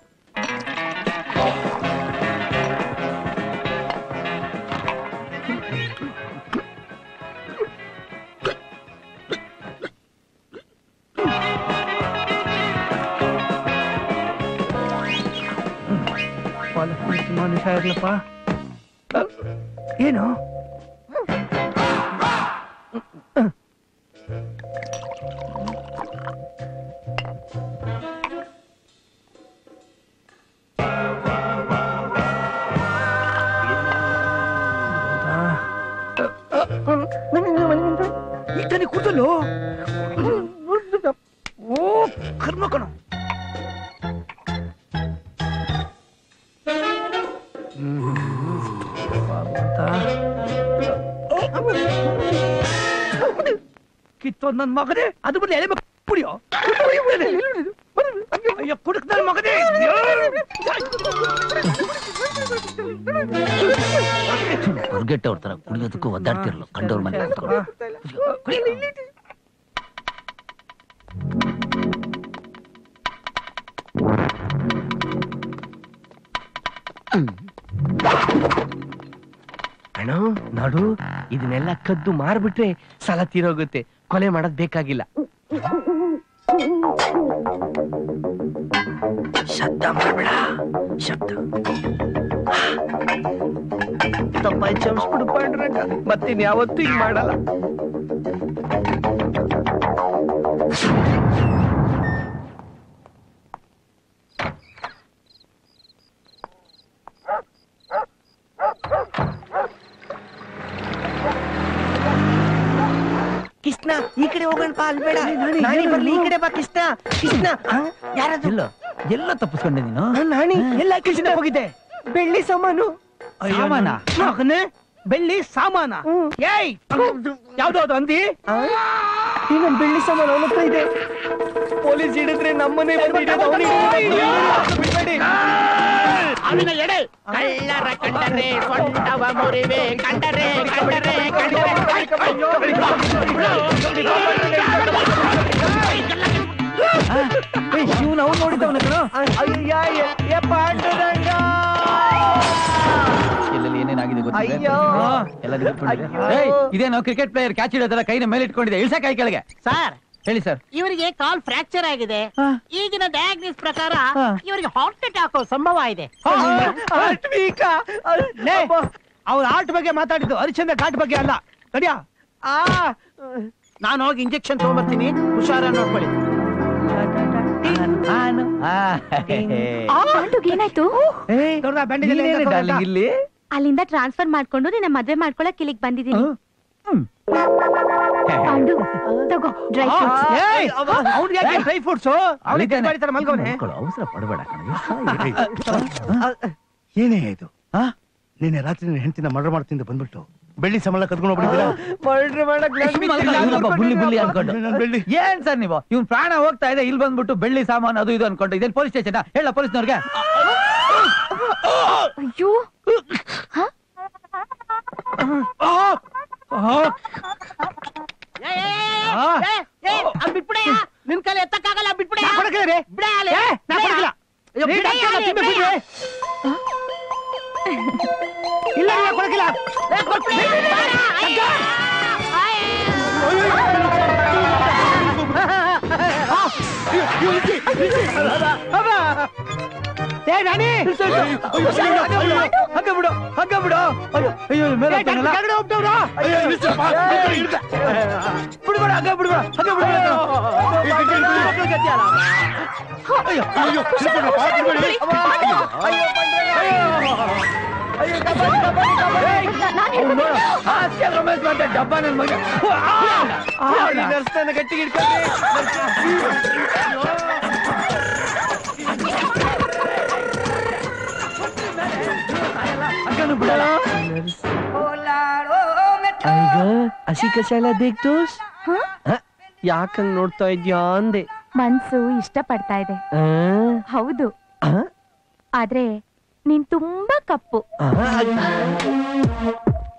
ಇರ್ಲಪ್ಪ. ಏನು ಈತನೇ ಕೂದಲು ಓ ಕರ್ಮ ಕಣ ಕಿತ್ತೋದ್ ನನ್ ಮಗನೇ ಅದು ಬದಲು ಎಳೆ ಕುಡಿಯೋ ಅಯ್ಯೋ ಕುಡುಕ್ ನನ್ ಮಗನೇ ಹೊರಗೆಟ್ಟವ್ರ ತರ ಕುಡಿಯೋದಕ್ಕೂ ಒದ್ದಾಡ್ತಿರ್ಲು ಕಂಡವ್ರ ಮನೆ ಅಣ್ಣ ನೋಡು ಇದನ್ನೆಲ್ಲ ಕದ್ದು ಮಾರ್ಬಿಟ್ರೆ ಸಾಲ ತೀರೋಗುತ್ತೆ, ಕೊಲೆ ಮಾಡೋದ್ ಬೇಕಾಗಿಲ್ಲ. ಶಬ್ದ ಮಾಡ್ಬೇಡ, ಶಬ್ದ ತಪ್ಪಾಯ್ ಚಮಸ್ಬಿಡು ಪಾಂಡ್ರಂಗ, ಮತ್ತಿನ್ ಯಾವತ್ತೂ ಹಿಂಗ್ ಮಾಡಲ್ಲ. ಕೃಷ್ಣ ಈ ಕಡೆ ಹೋಗೋಣ ಬಾ, ಅಲ್ಬೇಡ ನಾನಿ ಬರ್ಲಿ, ಈ ಕಡೆ ಬಾ ಕೃಷ್ಣ. ಕೃಷ್ಣ ಯಾರದು? ಎಲ್ಲ ತಪ್ಪಿಸ್ಕೊಂಡೆ ನೀನು? ನಾನಿ ಎಲ್ಲ ಕೃಷ್ಣ ಹೋಗಿದ್ದೆ. ಬೆಳ್ಳಿ ಸಾಮಾನು. ಸಾಮಾನ? ಮಗನೇ ಬೆಳ್ಳಿ ಸಾಮಾನ? ಏಯ್ ಯಾವ್ದು ಅದು ಅಂದಿ? ನನ್ ಬೆಳ್ಳಿ ಸಾಮಾನು ಅವನ ಹತ್ರ ಇದೆ. ಪೊಲೀಸ್ ಹಿಡಿದ್ರೆ ನಮ್ಮನೆ ಅವನ ಎಡೆ ಕಳ್ಳರ ಕಂಡರೆ ಸೊಂಟವ ಮುರಿವೆ, ಕಂಡರೆ ಕಂಡರೆ ಕಂಡರೆ ಶಿವನ್ ಅವ್ನು ನೋಡಿದ್ದವನ ಕಣೋ. ಪಾಂಡುರಂಗ ಎಲ್ಲೆಲ್ಲಿ ಏನೇನಾಗಿದೆ ಗೊತ್ತಿದೆ? ಅಯ್ಯೋ. ಎಲ್ಲ ಇದೇನೋ ಕ್ರಿಕೆಟ್ ಪ್ಲೇಯರ್ ಕ್ಯಾಚ್ ಹಿಡೋದಲ್ಲ ಕೈನ ಮೇಲೆ ಇಟ್ಕೊಂಡಿದೆ, ಇಳ್ಸ ಕೈ ಕೆಳಗೆ. ಸರ್ ಹೇಳಿ ಸರ್. ಇವರಿಗೆ ಕಾಲ್ ಫ್ರಾಕ್ಚರ್ ಆಗಿದೆ. ಈಗಿನ ಡಯಾಗ್ನೋಸ್ ಪ್ರಕಾರ ಇವರಿಗೆ ಹಾರ್ಟ್ ಅಟ್ಯಾಕ್ ಸಂಭವ ಇದೆ. ಅವ್ರ ಆರ್ಟ್ ಬಗ್ಗೆ ಮಾತಾಡಿದ್ದು, ಹರಿಶ್ಚಂದ್ರ ಘಾಟ್ ಬಗ್ಗೆ ಅಲ್ಲ. ಕಡಿಯಾ ನಾನು ಹೋಗಿ ಇಂಜೆಕ್ಷನ್ ತಗೊಂಡ್ಬರ್ತೀನಿ, ಹುಷಾರ ನೋಡ್ಕೊಳ್ಳಿ. ಏನಾಯ್ತು? ಇಲ್ಲಿ ಅಲ್ಲಿಂದ ಟ್ರಾನ್ಸ್ಫರ್ ಮಾಡ್ಕೊಂಡು ನಿನ್ನ ಮದ್ವೆ ಮಾಡ್ಕೊಳಕ್ ಇಲ್ಲಿಗೆ ಬಂದಿದ್ದೀನಿ. ಪಾಂಡು ತಗೋ ಡ್ರೈ ಫ್ರೂಟ್ಸ್. ಡ್ರೈ ಫ್ರೂಟ್ಸ್ ಮಲ್ಗೋನೆ. ಅವಸರ ಪಡಬೇಡ. ಏನೇ ಇದು? ನಿನ್ನೆ ರಾತ್ರಿ ನಿನ್ನ ಹೆಂಡತಿನ ಮರ್ಡರ್ ಮಾಡ್ತಿಂದ ಬಂದ್ಬಿಟ್ಟು ಬೆಳ್ಳಿ ಸಮಲ ಕದ್ಕೊಂಡು ಹೋಗ್ಬಿಟ್ಟಿದ್ದೀರಾ? ಬುಲ್ಲಿ ಬುಲ್ಲಿ ಅನ್ಕೊಂಡು ಬೆಳ್ಳಿ ಏನ್ ಸರ್ ನೀವು? ಇವ್ನ್ ಪ್ರಾಣ ಹೋಗ್ತಾ ಇದೆ, ಇಲ್ಲಿ ಬಂದ್ಬಿಟ್ಟು ಬೆಳ್ಳಿ ಸಾಮಾನು ಅದು ಇದು ಅನ್ಕೊಂಡು ಇದೇನ್ ಪೊಲೀಸ್ ಸ್ಟೇಷನ್? ಹೇಳ ಪೊಲೀಸ್ನವ್ರಿಗೆ. ಅಯ್ಯೋ ಬಿಟ್ಬಿಡ, ನಿನ್ ಕೈಲಿ ಎತ್ತಕ್ಕಾಗಲ್ಲ, ಬಿಟ್ಬಿಡ. ಇಲ್ಲ ಕೊಡಕಿಲ್ಲ. ಹಗ್ಗ ಬಿಡು, ಹಗ್ಗ ಬಿಡು. ಅಯ್ಯೋ ಮೇಲೆ ಬಿಡ್ಬೇಡ, ಹಗ್ಗ ಬಿಡ್ಬೇಡ, ಹಗ್ಗ ಬಿಡ್ಬೇಡ. ಡಬ್ಬ ನನ್ ಮಗ ನರ್ಸ್ನ ಗಟ್ಟಿಗೆ ಇಟ್ಕೊಂಡ್ರೆ ಹಸಿ ಕಸಾಲ ದೇಖ್ ದೋಸ್. ಯಾಕಂಗ್ ನೋಡ್ತಾ ಇದ್ಯಾ ಅಂದೆ. ಮನ್ಸು ಇಷ್ಟ ಪಡ್ತಾ ಇದೆ. ಹೌದು, ಆದ್ರೆ ನೀನ್ ತುಂಬಾ ಕಪ್ಪು.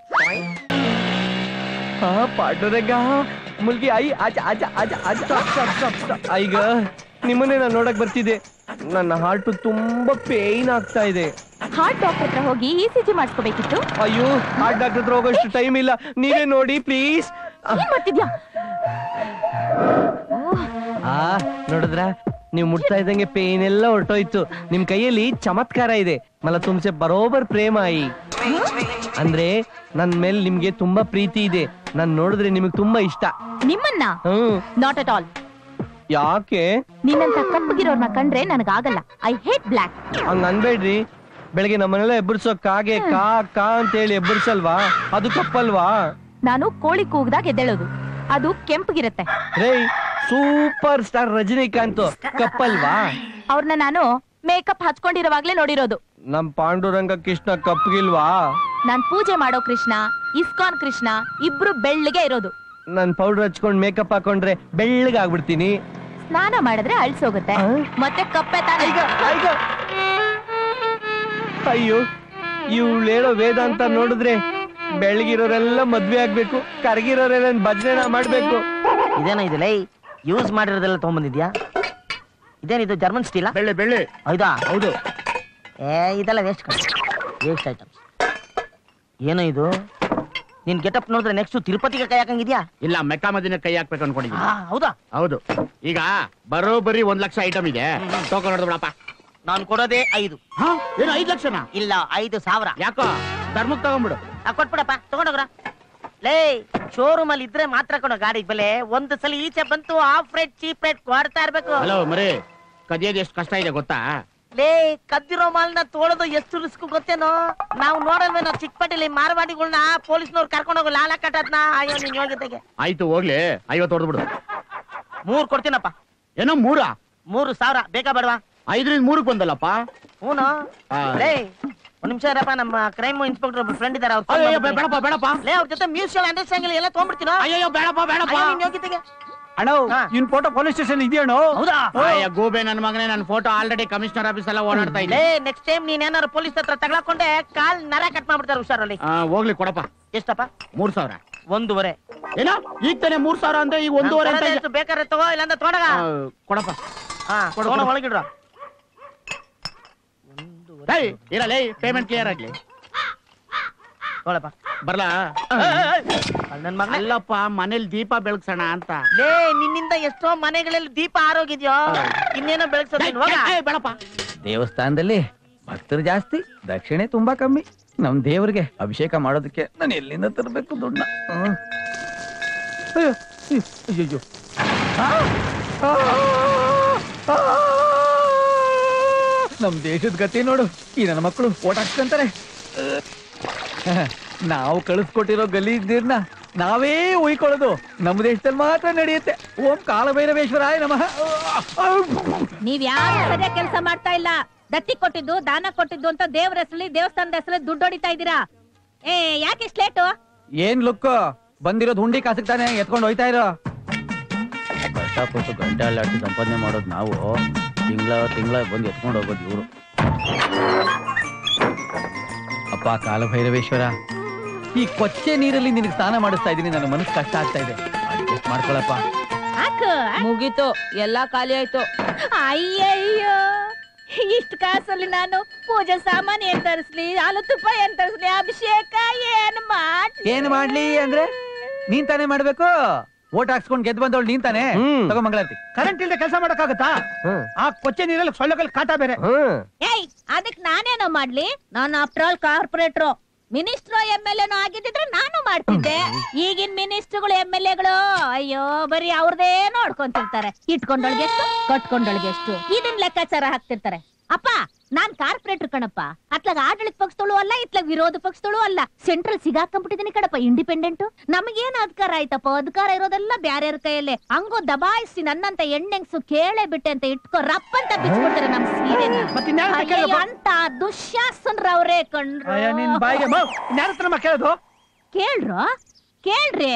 ಪಾಂಡುರಂಗ ಮುಲ್ಗಿ ಐ ಆಜ ಆಜ ಆಜ ಆಜ. ಈಗ ನಿಮ್ಮನ್ನೇ ನಾನು ನೋಡಕ್ ಬರ್ತಿದ್ದೆ. ನನ್ನ ಹಾರ್ಟ್ ತುಂಬಾ ಪೇನ್ ಆಗ್ತಾ ಇದೆ. ಹಾರ್ಟ್ ಡಾಕ್ಟರ್ ಹತ್ರ ಹೋಗಿ ECG ಮಾಡಿಸ್ಕೋಬೇಕಿತ್ತು. ಅಯ್ಯೋ, ಹಾರ್ಟ್ ಡಾಕ್ಟರ್ ಹತ್ರ ಹೋಗೋಷ್ಟು ಟೈಮ್ ಇಲ್ಲ, ನೀವೇ ನೋಡಿ ಪ್ಲೀಸ್. ಏನ್ ಮಾಡ್ತಿದ್ಯಾ? ನೋಡಿದ್ರ, ನೀವು ಮುಟ್ತಾ ಇದ್ದಂಗೆ ಪೇನ್ ಎಲ್ಲ ಹೊರಟೋಯ್ತು. ನಿಮ್ ಕೈಯಲ್ಲಿ ಚಮತ್ಕಾರ ಇದೆ. ಮಲ ತುಮ್ಸೆ ಬರೋಬರ್ ಪ್ರೇಮ ಆಯಿ. ಅಂದ್ರೆ ನನ್ ಮೇಲೆ ನಿಮ್ಗೆ ತುಂಬಾ ಪ್ರೀತಿ ಇದೆ. ನಾನ್ ನೋಡಿದ್ರೆ ನಿಮಗ್ ತುಂಬಾ ಇಷ್ಟ. ನಿಮ್ಮನ್ನ? Not at all. ಯಾಕೆ? ನಿನ್ನಂತ ಕಪ್ಪಗಿರೋರ್ನ ಕಂಡ್ರೆ ನನಗಾಗಲ್ಲ. I hate black. ಹಂಗ ಅನ್ಬೇಡ್ರಿ. ಬೆಳಗ್ಗೆ ನಮ್ಮನೆಲ್ಲ ಎಬ್ಬರ್ಸೋ ಕಾಗೆ ಕಾ ಕಾ ಅಂತ ಹೇಳಿ ಎಬ್ಬರ್ಸಲ್ವಾ? ಅದು ತಪ್ಪಲ್ವಾ? ನಾನು ಕೋಳಿ ಕೂಗ್ದಾಗ ಎದ್ದೇಳೋದು. ಅದು ಕೆಂಪಗಿರುತ್ತೆ. ರೇ ಸೂಪರ್ ಸ್ಟಾರ್ ರಜನಿಕಾಂತ್ ಕಪ್ಪಲ್ವಾ? ಅವ್ರನ್ನ ನಾನು ಮೇಕಪ್ ಹಚ್ಕೊಂಡಿರೋವಾಗ್ಲೇ ನೋಡಿರೋದು. ನಮ್ ಪಾಂಡುರಂಗ ಕೃಷ್ಣ ಕಪ್ಪಗಿಲ್ವಾ? ನಾನ್ ಪೂಜೆ ಮಾಡೋ ಕೃಷ್ಣ, ಇಸ್ಕಾನ್ ಕೃಷ್ಣ ಇಬ್ರು ಬೆಳ್ಳಗೆ ಇರೋದು. ನನ್ ಪೌಡರ್ ಹಚ್ಕೊಂಡ್ ಮೇಕಪ್ ಹಾಕೊಂಡ್ರೆ ಬೆಳ್ಳಗಾಗ್ಬಿಡ್ತೀನಿ. ಸ್ನಾನ ಮಾಡಿದ್ರೆ ಅಳ್ಸೋಗುತ್ತೆ, ಮತ್ತೆ ಕಪ್ಪೆ ತಾನೇ. ಅಯ್ಯೋ ಇವ್ಳು ಹೇಳೋ ವೇದಾಂತ ನೋಡಿದ್ರೆ ಬೆಳಗಿರೋರೆಲ್ಲ ಮದ್ವೆ ಆಗ್ಬೇಕು, ಕರಗಿರೋರೆಲ್ಲ ಭಜನೆ ಮಾಡ್ಬೇಕು. ಇದೇನ ಇದು ಲೈ ಯೂಸ್ ಮಾಡಿರೋದೆಲ್ಲ ತಗೊಂಡ್ಬಂದಿದ್ಯಾ? ಇದೇನಿದು ಜರ್ಮನ್ ಸ್ಟೀಲ? ಬೆಳ್ಳೆ ಬೆಳ್ಳೆ. ಹೌದಾ? ಹೌದು. ಇದೆಲ್ಲ ವೇಸ್ಟ್ ವೇಸ್ಟ್ ಐಟಮ್ಸ್. ಏನೋ ಇದು ನಿನ್ ಗೆಟಪ್ ನೋಡಿದ್ರೆ ನೆಕ್ಸ್ಟ್ ತಿರುಪತಿಗೆ ಕೈ ಹಾಕಂಗಿದ್ಯಾ? ಇಲ್ಲ, ಮೆಕ್ಕಾ ಮದಿನ ಕೈ ಹಾಕ್ಬೇಕು ಅನ್ಕೊಂಡಿದ್ದೀನಿ. ಹೌದಾ? ಹೌದು. ಈಗ ಬರೋಬ್ಬರಿ 1 ಲಕ್ಷ ಐಟಮ್ ಇದೆ, ಟೋಕನ್ ಹೊಡೆದ್ಬಿಡಪ್ಪ. ನಾನು ಕೊಡೋದೇ 5. ಏನು 5 ಲಕ್ಷನಾ? ಇಲ್ಲ 5,000. ಯಾಕೋ ಧರ್ಮಕ್ ತಗೊಂಡ್ಬಿಡು. ಕೊಟ್ಬಿಡಪ್ಪ, ತಗೊಂಡೋಗ್ರ. ಲೇ ಶೋರೂಮ್ ಅಲ್ಲಿ ಇದ್ರೆ ಮಾತ್ರ ಕೊಡೋ ಗಾಡಿಗೆ ಬೆಲೆ. ಒಂದು ಸಲ ಈಚೆ ಬಂತು ಆಫ್ ರೇಟ್ ಚೀಪ್ ರೇಟ್ ಕೊಡ್ತಾ ಇರ್ಬೇಕು. ಹಲೋ ಮರಿ, ಕದಿಯೋದು ಎಷ್ಟು ಕಷ್ಟ ಇದೆ ಗೊತ್ತಾ? ಲೇ ಕದ್ದಿರೋ ಮಾಲ್ನ ತೋಳೋದು ಎಷ್ಟು ರಿಸ್ಕ್ ಗೊತ್ತೇನೋ? ನಾವು ನೋಡಲ್ವೇನೋ ಚಿಕ್ಕಪಟ್ಟಿಲಿ ಮಾರವಾಡಿಗಳನ್ನ ಪೊಲೀಸ್ನವ್ರು ಕರ್ಕೊಂಡು ಹೋಗೋ ಲಾಲ ಕಟ್ಟದ್ನ. ಅಯ್ಯೋ ನೀನ್ ಯೋಗ್ಯತೆಗೆ. ಆಯ್ತು ಹೋಗ್ಲಿ, 50 ಹೊಡೆದ್ಬಿಡು. 3 ಕೊಡ್ತೀನಪ್ಪ. ಏನೋ 3? 3,000 ಬೇಕಾ ಬೇಡವಾ? 5ರಿಂದ 3ಕ್ಕೆ ಬಂದಲ್ಲಪ್ಪ. ಹೂನು. ಲೇ ಒಂದ್ ನಿಮಿಷ ಇರಪ್ಪ, ನಮ್ಮ ಕ್ರೈಮ್ ಇನ್ಸ್ಪೆಕ್ಟರ್ ಒಬ್ರು ಫ್ರೆಂಡ್ ಇದಾರೆ. ಬೇಡಪ್ಪ ಬೇಡಪ್ಪ. ಲೇ ಅವ್ರ ಜೊತೆ ಮ್ಯೂಸಿಯಲ್ ಅಂಡರ್ಸ್ಟ್ಯಾಂಡಿಂಗ್ ಎಲ್ಲ ತಗೊಂಡ್ಬಿಡ್ತೀನೋ? ಅಯ್ಯೋ ಬೇಡಪ್ಪ ಬೇಡಪ್ಪ. ನಿನ್ ಯೋಗ್ಯತೆಗೆ. ಅಣ್ಣ ಇನ್ ಫೋಟೋ ಪೊಲೀಸ್ ಸ್ಟೇಷನ್ ಇದೆಯಣ್ಣ. ಹೌದಾ? ಗೂಬೆ ನನ್ನ ಮಗನೇ, ನನ್ನ ಫೋಟೋ ಆಲ್ರೆಡಿ ಕಮಿಷನರ್ ಆಫೀಸ್ ಎಲ್ಲ ಓಡಾಡ್ತಾ ಇದೆ. ಲೇ ನೆಕ್ಸ್ಟ್ ಟೈಮ್ ನೀನ್ ಏನಾರು ಪೊಲೀಸ್ ಹತ್ರ ತಗೊಳಕೊಂಡೆ ಕಾಲ್ ನರ ಕಟ್ ಮಾಡ್ಬಿಡ್ತಾರೆ, ಹುಷಾರಲ್ಲಿ. ಹೋಗ್ಲಿ ಕೊಡಪ್ಪ. ಎಷ್ಟಪ್ಪ? 3,000. 1.5. ಏನೋ ಈಗ ತಾನೆ 3,000 ಅಂದ್ರೆ ಈಗ 1.5 ಅಂತ ಇದೆ. ಬೇಕಾದ್ರೆ ತಗೋ, ಇಲ್ಲಾಂದ್ರೆ ತಗೊಂಡಾಗ. ಕೊಡಪ್ಪ. ತಗೊಂಡ ಒಳಗಿಡ್ರ. ಇರಲೇ ಪೇಮೆಂಟ್ ಕ್ಲಿಯರ್ ಆಗ್ಲಿ. ತಗೊಳಪ್ಪ. ಬರ್ಲಾ? ನನ್ ಮಗ ಅಲ್ಲಪ್ಪ, ಮನೇಲಿ ದೀಪ ಬೆಳಗ್ಸೋಣ ಅಂತ. ಲೇ ನಿನ್ನಿಂದ ಎಷ್ಟೋ ಮನೆಗಳಲ್ಲಿ ದೀಪ ಆರೋಗಿದ್ಯೋ, ಇನ್ನೇನೋ ಬೆಳಗ್ಸೋದೇನು? ಹೋಗ. ಬೇಡಪ್ಪ. ದೇವಸ್ಥಾನದಲ್ಲಿ ಭಕ್ತರು ಜಾಸ್ತಿ, ದಕ್ಷಿಣೆ ತುಂಬಾ ಕಮ್ಮಿ. ನಮ್ ದೇವರಿಗೆ ಅಭಿಷೇಕ ಮಾಡೋದಕ್ಕೆ ನಾನು ಎಲ್ಲಿಂದ ತರಬೇಕು ದುಡ್ಡನ್ನ? ಅಯ್ಯೋ, ನಮ್ ದೇಶದ ಗತಿ ನೋಡು. ಈ ನನ್ನ ಮಕ್ಕಳು ಓಟ್ ಹಾಕ್ಸ್ಕೊಂತಾರೆ. ನಾವು ಕಳಿಸ್ಕೊಟ್ಟಿರೋ ಗಲೀಜ್ ನೀರ್ನ ನಾವೇ ಉಯ್ಕೊಳ್ಳೋದು ನಮ್ಮ ದೇಶದಲ್ಲಿ ಮಾತ್ರ ನಡೆಯುತ್ತೆ. ಓಂ ಕಾಲಭೈರವೇಶ್ವರಾಯ ನಮಃ. ನೀವ್ ಯಾರು ಸರಿಯಾಗಿ ಕೆಲಸ ಮಾಡ್ತಾ ಇಲ್ಲ. ದತ್ತಿ ಕೊಟ್ಟಿದ್ದು, ದಾನ ಕೊಟ್ಟಿದ್ದು ಅಂತ ದೇವ್ರ ಹೆಸರಲ್ಲಿ, ದೇವಸ್ಥಾನದ ಹೆಸರಲ್ಲಿ ದುಡ್ಡು ಹೊಡಿತಾ ಇದ್ದೀರಾ. ಯಾಕೆ ಇಷ್ಟು ಲೇಟು? ಏನ್ ಲುಕ್ ಬಂದಿರೋದು ಹುಂಡಿ ಕಾಸಕ್ ತಾನೆ ಎತ್ಕೊಂಡು ಹೋಯ್ತಾ ಇರೋ. ಕಷ್ಟಪಟ್ಟು ಗಂಟೆ ಅಲ್ಲಾಡಿ ಸಂಪಾದನೆ ಮಾಡೋದು ನಾವು, ತಿಂಗಳ ಬಂದು ಎತ್ಕೊಂಡು ಹೋಗೋದು ಇವರು. ಅಪ್ಪ ಕಾಲಭೈರವೇಶ್ವರ, ಈ ಕೊಚ್ಚೆ ನೀರಲ್ಲಿ ನಿನಗೆ ಸ್ನಾನ ಮಾಡಿಸ್ತಾ ಇದೀನಿ, ನನ್ನ ಮನಸ್ಸು ಕಷ್ಟ ಆಗ್ತಾ ಇದೆ, ಅಡ್ಜಸ್ಟ್ ಮಾಡ್ಕೊಳಪ್ಪ. ಮುಗೀತು, ಎಲ್ಲಾ ಖಾಲಿ ಆಯ್ತು. ಅಯ್ಯಯ್ಯೋ, ಇಷ್ಟ ಕಾಸಲ್ಲಿ ನಾನು ಪೂಜೆ ಸಾಮಾನು ಏನ್ ತರಿಸ್ಲಿ, ಹಾಲು ತುಪ್ಪ ಏನ್ ತರಿಸ್ಲಿ, ಅಭಿಷೇಕ ಏನ್ ಮಾಡ್ಲಿ ಅಂದ್ರೆ ನೀನ್ ತಾನೇ ಮಾಡ್ಬೇಕು. ಓಟ್ ಹಾಕ್ಸ್ಕೊಂಡ್ ಗೆದ್ದು ಬಂದವಳು ನೀನ್ ತಾನೇ. ತಗೋ ಮಂಗಳಾರತಿ. ಕರೆಂಟ್ ಇಲ್ಲದೆ ಕೆಲಸ ಮಾಡಕ್ಕಾಗತ್ತಾ? ಆ ಕೊಚ್ಚೆ ನೀರಲ್ಲಿ ಸೊಳ್ಳೆಗಳ ಕಾಟ ಬೇರೆ. ಏಯ್ ಅದಕ್ ನಾನೇನೋ ಮಾಡ್ಲಿ? ನಾನು ಆಫ್ಟರ್ ಆಲ್ ಕಾರ್ಪೊರೇಟ್ರು. ಮಿನಿಸ್ಟ್ರು MLA ಆಗಿದ್ದಿದ್ರೆ ನಾನು ಮಾಡ್ತಿದ್ದೆ. ಈಗಿನ ಮಿನಿಸ್ಟ್ರುಗಳು MLAಗಳು ಅಯ್ಯೋ ಬರೀ ಅವ್ರದೇ ನೋಡ್ಕೊಂತಿರ್ತಾರೆ. ಇಟ್ಕೊಂಡೊಳ್ಗೆಷ್ಟು ಕಟ್ಕೊಂಡೊಳ್ಗೆಷ್ಟು ಇದನ್ ಲೆಕ್ಕಾಚಾರ ಹಾಕ್ತಿರ್ತಾರೆ. ಅಪ್ಪ ನಾನ್ ಕಾರ್ಪೊರೇಟರ್ ಕಣಪ್ಪ. ಅತ್ಲಾಗ ಆಡಳಿತ ಪಕ್ಷದಳು ಅಲ್ಲ, ಇತ್ಲಾಗ ವಿರೋಧ ಪಕ್ಷದಳು ಅಲ್ಲ. ಸೆಂಟ್ರಲ್ ಸಿಗಾಕೊಂಡ್ಬಿಟ್ಟಿದೀನಿ ಕಣಪ್ಪ, ಇಂಡಿಪೆಂಡೆಂಟ್. ನಮಗೇನು ಅಧಿಕಾರ ಆಯ್ತಪ್ಪ? ಅಧಿಕಾರ ಇರೋದೆಲ್ಲ ಬ್ಯಾರ್ಯಾರ ಕೈಯಲ್ಲೇ. ಹಂಗೋ ದಬಾಯಿಸಿ ನನ್ನಂತ ಹೆಣ್ಣೆಂಗ್ಸು ಕೇಳೇ ಬಿಟ್ಟೆ ಅಂತ ಇಟ್ಕೋ ರಪ್ಪ ಅಂತ ಬಿಚ್ಕೊಡ್ತಾರೆ ನಮ್ ಸೀರೆನ ಅಂತ ದುಶ್ಯಾಸನ್ರವ್ರೇ ಕಣ್ರು. ನಿನ್ ಬಾಯಿಗೆ ಯಾರತ್ರ ಕೇಳೋದು? ಕೇಳ್ರಿ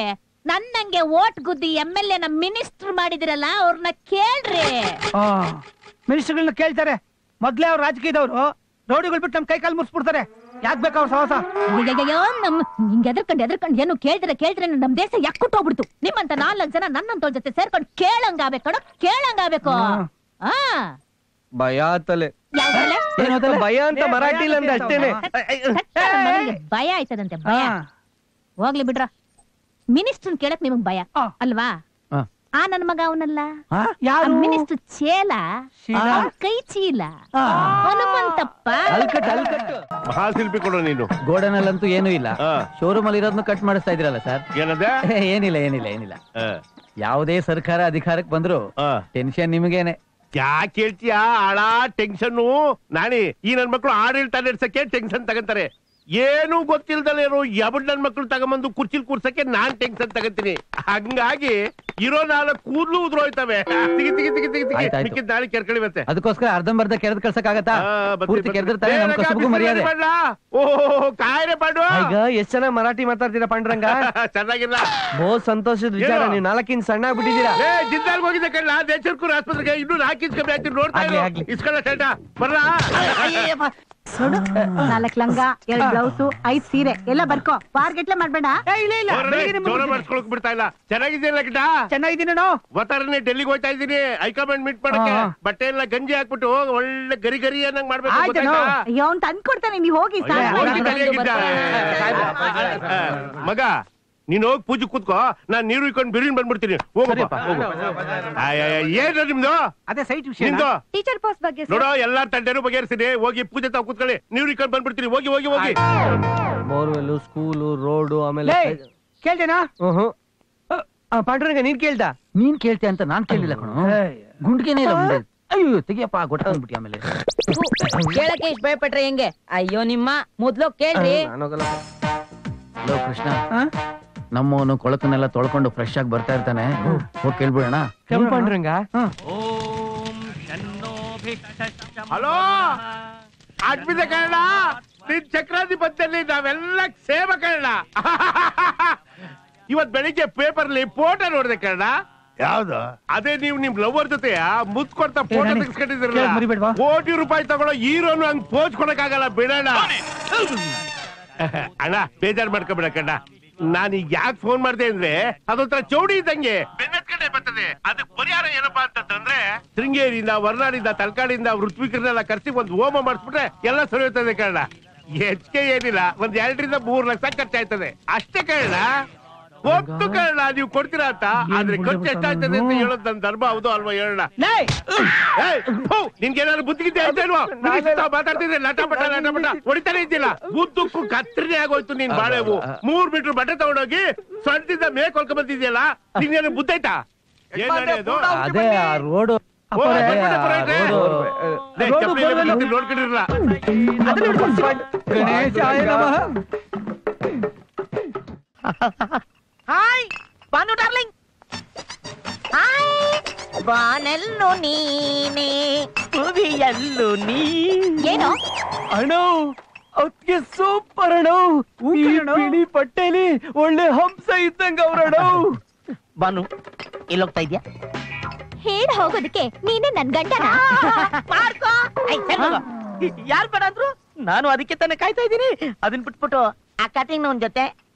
ನನ್ನಂಗೆ ಓಟ್ ಗುದ್ದಿ MLA ನ ಮಿನಿಸ್ಟರ್ ಮಾಡಿದಿರಲ್ಲ, ಅವ್ರನ್ನ ಕೇಳ್ರಿ. ಮಿನಿಸ್ಟರ್ಗಳನ್ನ ಕೇಳ್ತಾರೆ. ಮೊದ್ಲೇ ಅವ್ರು ರಾಜಕೀಯದವ್ರು ರೌಡಿಗಳು ಬಿಟ್ಟು ನಮ್ ಕೈ ಕಾಲು ಮುರ್ಸ್ಬಿಡ್ತಾರೆ. ಯಾಕೆ ಬೇಕು ಅವ್ರ ಸಹವಾಸ? ಹಿಂಗ್ ಎದ್ರಕಂಡ್ ಏನು ಕೇಳಿದ್ರೆ ನಮ್ ದೇಶ ಯಾಕುಟ್ಟೋಗ್ಬಿಡ್ತು. ನಿಮ್ಮಂತ 4 ಜನ ನನ್ನಂತ ಜೊತೆ ಸೇರ್ಕೊಂಡು ಕೇಳಂಗಾಗ್ಬೇಕು, ಕೇಳಂಗಾಗ್ಬೇಕು. ಭಯ ಆತಲೆ. ಭಯ ಅಂತ ಮರಾಠಿಲ್ ಅಂದ್ರೆ ಅಷ್ಟೇನೆ. ಭಯ ಆಯ್ತದಂತೆ. ಭಯ ಹೋಗ್ಲಿ ಬಿಡ್ರ. ಮಿನಿಸ್ಟರ್ ಕೇಳಕ್ ನಿಮಗ್ ಭಯ ಅಲ್ವಾ? ಆ ನನ್ ಮಗ ಅವನಲ್ಲ ಮಿನಿಸ್ಟರ್ ಚೇಲ, ಕೈ ಚೀಲ ಹನುಮಂತಪ್ಪ. ಮಹಾ ಶಿಲ್ಪಿ ಕೊಡು ನೀನು. ಗೋಡನಲ್ಲಂತೂ ಏನೂ ಇಲ್ಲ. ಶೋರೂಮ್ ಅಲ್ಲಿ ಇರೋದನ್ನ ಕಟ್ ಮಾಡಿಸ್ತಾ ಇದ್ರಲ್ಲ ಸರ್? ಏನಿಲ್ಲ. ಯಾವುದೇ ಸರ್ಕಾರ ಅಧಿಕಾರಕ್ಕೆ ಬಂದ್ರು ಟೆನ್ಷನ್ ನಿಮಗೇನೆ. ಯಾಕೆ ಹೇಳ್ತೀಯಾ? ಆಳ ಟೆನ್ಷನ್ ನಾಣಿ. ಈ ನನ್ ಮಕ್ಳು ಆಡಳಿತ ನಡೆಸಕ್ಕೆ ಟೆನ್ಷನ್ ತಗಂತಾರೆ. ಏನು ಗೊತ್ತಿಲ್ದಲೇನು ಯಾಬಡ್ ನನ್ ಮಕ್ಳು ತಗೊಂಬಂದು ಕುರ್ಚಿಲ್ ಕೂರ್ಸಕ್ಕೆ ನಾನ್ ಟೆನ್ಷನ್ ತಗತೀನಿ. ಹಂಗಾಗಿ ಇರೋ 4 ಕೂದ್ಲು ಉದ್ರೋಯ್ತವೆ. ತಿಗಿ ತಿಗಿ ತಿಗಿ ತಿಗಿ ತಿಗಿ ಮಿಕ್ಕಿದ್ ನಾಳೆ ಕೆರ್ಕಳಿವತ್ತೆ. ಅದಕ್ಕೋಸ್ಕರ ಅರ್ಧಂಬರ್ಧ ಕೆರೆದ್ ಕಳ್ಸಕ್ಕಾಗತ್ತಾ? ಪೂರ್ತಿ ಕೆರೆದಿರ್ತಾರೆ, ನಮ್ ಕಸುಬುಗೂ ಮರ್ಯಾದೆ. ಓಹ್ ಕಾಯ್ರೆ ಪಾಂಡು, ಈಗ ಎಷ್ಟ್ ಚೆನ್ನಾಗಿ ಮರಾಠಿ ಮಾತಾಡ್ತೀರಾ ಪಾಂಡುರಂಗ. ಚೆನ್ನಾಗಿಲ್ಲ. ಬಹು ಸಂತೋಷದ ವಿಚಾರ, ನೀವು 4 ಇಂಚ್ ಸಣ್ಣ ಆಗ್ಬಿಟ್ಟಿದ್ದೀರಾ. ಜಿಂದಾಲ್ ಹೋಗಿದ್ದೆ ಕಣ್ಣ ದೇಶಕ್ಕೂರ್ ಆಸ್ಪತ್ರೆಗೆ. ಇನ್ನು 4 ಇಂಚ್ ಕಮ್ಮಿ ಆಗ್ತೀನಿ ನೋಡ್ತಾ ಇಸ್ಕೊಳ್ಳ ಸೇಟ ಬರ್ಲಾ. 4 ಲಂಗ 2 ಬ್ಲೌಸು 5 ಸೀರೆ ಎಲ್ಲ ಬರ್ಕೋ. ಪಾರ್ಗೆಟ್ಲೆ ಮಾಡ್ಬೇಡ. ಜೋರ ಮಾಡಿಸ್ಕೊಳಕ್ ಬಿಡ್ತಾ ಇಲ್ಲ. ಚೆನ್ನಾಗಿದ್ದೀರಾ ಕಿಟ? ಚೆನ್ನಾಗಿದ್ದೀನಿ. ಒತ್ತಾರನೆ ಡೆಲ್ಲಿಗೆ ಹೋಗ್ತಾ ಇದ್ದೀನಿ ಹೈಕಮಾಂಡ್ ಮೀಟ್ ಮಾಡಕ್ಕೆ. ಬಟ್ಟೆ ಎಲ್ಲ ಗಂಜಿ ಹಾಕ್ಬಿಟ್ಟು ಒಳ್ಳೆ ಗರಿ ಗರಿ ಅನ್ನಂಗ್ ಮಾಡ್ಬೇಕು. ಅಯ್ಯೋ ಅವ್ನ್ ತಂದ್ಕೊಡ್ತಾನೆ, ನೀವ್ ಹೋಗಿ. ಮಗ ನೀನ್ ಹೋಗಿ ಪೂಜೆ ಕೂತ್ಕೋ, ನಾನ್ ನೀರು ಇಕ್ಕೊಂಡು ಬಿರಿನ್ ಬಂದ್ಬಿಡ್ತೀನಿ. ಹೋಗಪ್ಪ. ಏನ ನಿಮ್ದು? ಅದೇ ಸೈಟ್ ವಿಷಯ. ಟೀಚರ್ ಪೋಸ್ಟ್ ಬಗ್ಗೆ ನೋಡೋ ಎಲ್ಲಾ ತಂಟೆನೂ ಬಗೆಹರಿಸಿದೆ. ಹೋಗಿ ಪೂಜೆ ತಾವ್ ಕೂತ್ಕೊಳ್ಳಿ, ನೀರು ಇಕ್ಕೊಂಡು ಬಂದ್ಬಿಡ್ತೀನಿ. ಹೋಗಿ ಹೋಗಿ ಹೋಗಿ. ಬೋರ್ವೆಲ್, ಸ್ಕೂಲು, ರೋಡು, ಆಮೇಲೆ ಕೇಳ್ತೇನಾ? ಪಾಂಡುರಂಗ ನೀನ್ ಕೇಳ್ದ? ನೀನ್ ಕೇಳ್ತೆ ಅಂತ ನಾನ್ ಕೇಳಿಲ್ಲ ಕಣೋ. ಗುಂಡ್ಗೆನೇ ಇಲ್ಲ ಮುಂದೆ. ಅಯ್ಯೋ ತೆಗಿಯಪ್ಪ, ಗೊತ್ತಾಗ್ಬಿಟ್ಟಿ. ಆಮೇಲೆ ಕೇಳಕ್ಕೆ ಇಷ್ಟ ಭಯಪಟ್ರೆ ಹೆಂಗೆ? ಅಯ್ಯೋ ನಿಮ್ಮ ಮೊದ್ಲು ಕೇಳ್ರಿ. ಹಲೋ ಕೃಷ್ಣ, ನಮ್ಮವನು ಕೊಳಕನ್ನೆಲ್ಲ ತೊಳ್ಕೊಂಡು ಫ್ರೆಶ್ ಆಗಿ ಬರ್ತಾ ಇರ್ತಾನೆ. ಹೋಗಿ ಕೇಳ್ಬಿಡೋಣ. ಪಾಂಡುರಂಗ. ಹಲೋ ಅಡ್ಮಿದೆ ಕನ್ನಡ. ನಿನ್ ಚಕ್ರಾಧಿಪತ್ಯಲ್ಲಿ ನಾವೆಲ್ಲ ಸೇವ ಕನ್ನಡ. ಇವತ್ ಬೆಳಿಗ್ಗೆ ಪೇಪರ್ಲಿ ಫೋಟೋ ನೋಡಿದೆ ಕನ್ನಡ. ಯಾವ್ದು? ಅದೇ ನೀವು ನಿಮ್ ಲವರ್ ಜೊತೆ ಮುತ್ ಕೊಡ್ತಾ ಫೋಟೋ ತೆಗಿಸ್ಕೊಂಡಿದ್ರಲ್ಲ. ಕೋಟಿ ರೂಪಾಯಿ ತಗೊಳ್ಳೋ ಹೀರೋನು ಹಂಗ್ ಪೋಜ್ ಕೊಡಕ್ ಆಗಲ್ಲ, ಬಿಡೋಣ. ಅಣ್ಣ ಬೇಜಾರ್ ಮಾಡ್ಕೊಬಿಡ ಕಣ್ಣ. ನಾನೀಗ ಯಾಕೆ ಫೋನ್ ಮಾಡ್ದೆ ಅಂದ್ರೆ ಅದೊಂಥರ ಚೌಡಿ ಇದ್ದಂಗೆ ಬೆನ್ನತ್ಕಡೆ ಬರ್ತದೆ. ಅದಕ್ಕೆ ಪರಿಹಾರ ಏನಪ್ಪಾ ಅಂತಂದ್ರೆ ಶೃಂಗೇರಿಯಿಂದ, ವರ್ನಾಡಿಂದ, ತಲಕಾಡಿಂದ ಋತ್ವಿಕರನ್ನೆಲ್ಲ ಕರ್ಸಿ ಒಂದು ಹೋಮ ಮಾಡಿಸ್ಬಿಟ್ರೆ ಎಲ್ಲ ಸರಿ ಹೋಗ್ತದೆ ಕಣ್ಣ. ಹೆಚ್ಚಿಗೆ ಏನಿಲ್ಲ, 1 2 ರಿಂದ 3 ಲಕ್ಷ ಖರ್ಚಾಯ್ತದೆ ಅಷ್ಟೇ ಕಣ್ಣ. ಗೊತ್ತು ಕಣ್ಣ ನೀವು ಕೊಡ್ತೀರಾ ಅಂತ. ಆದ್ರೆ ಖರ್ಚು ಎಷ್ಟಾಯ್ತದೆ ಅಂತ ಹೇಳೋದು ನನ್ನ ಧರ್ಮ. ಹೌದು ಅಲ್ವಾ ಹೇಳೋಣ. ನಿನ್ಗೇನಾದ್ರು ಬುದ್ಧಿಗಿದ್ದೆ ಆಯ್ತೇಲ್ವಾ? ಮಾತಾಡ್ತಿದ್ರೆ ಲಟಾಪಟ ಲಟಾಪಟ ಹೊಡಿತಾನೆ ಇದ್ದಿಲ್ಲ. ಬುದ್ಧಕ್ಕೂ ಕತ್ತರಿನೇ ಆಗೋಯ್ತು ನೀನ್ ಬಾಳೆವು. 3 ಮೀಟರ್ ಬಟ್ಟೆ ತಗೊಂಡೋಗಿ ಸೊಂಟದಿಂದ ಮೇಲ್ಕೊಳ್ಕೊಂಡ್ ಬಂದಿದ್ಯಲ್ಲ, ನಿನ್ಗೇನು ಬುದ್ಧೈತಾ? ಏನಾದ್ರು ಅದೇ ಆ ರೋಡು ನೋಡ್ಕೊಂಡಿರಲ್ಲ. Hi Banu darling. ಹಾಯ್ ಬಾನೆಲ್ಲು ನೀನೇ, ಭುವಿಯಲ್ಲು ನೀ. ಏನು ಅಣ್ಣ ಅವ್ರಿಗೆ ಸೂಪರ್ ಅಣ್ಣ. ಬಿಳಿ ಪಟ್ಟೆಲಿ ಒಳ್ಳೆ ಹಂಸ ಇದ್ದಂಗ ಅವ್ರಣ್ಣ. ಬಾನು ಎಲ್ಲೋಗ್ತಾ ಇದ್ಯಾ? ಹೇಳ ಹೋಗೋದಕ್ಕೆ ನೀನೇ ನನ್ ಗಂಡನ ಮಾಡ್ಕೋ. ಯಾರ್ ಬೇಡ ಅಂದ್ರು? ನಾನು ಅದಕ್ಕೆ ತಾನೇ ಕಾಯ್ತಾ ಇದ್ದೀನಿ. ಅದನ್ ಬಿಟ್ಬಿಟ್ಟು ಆ ಕಟಿಂಗ್ ಒಂದ್ ಜೊತೆ,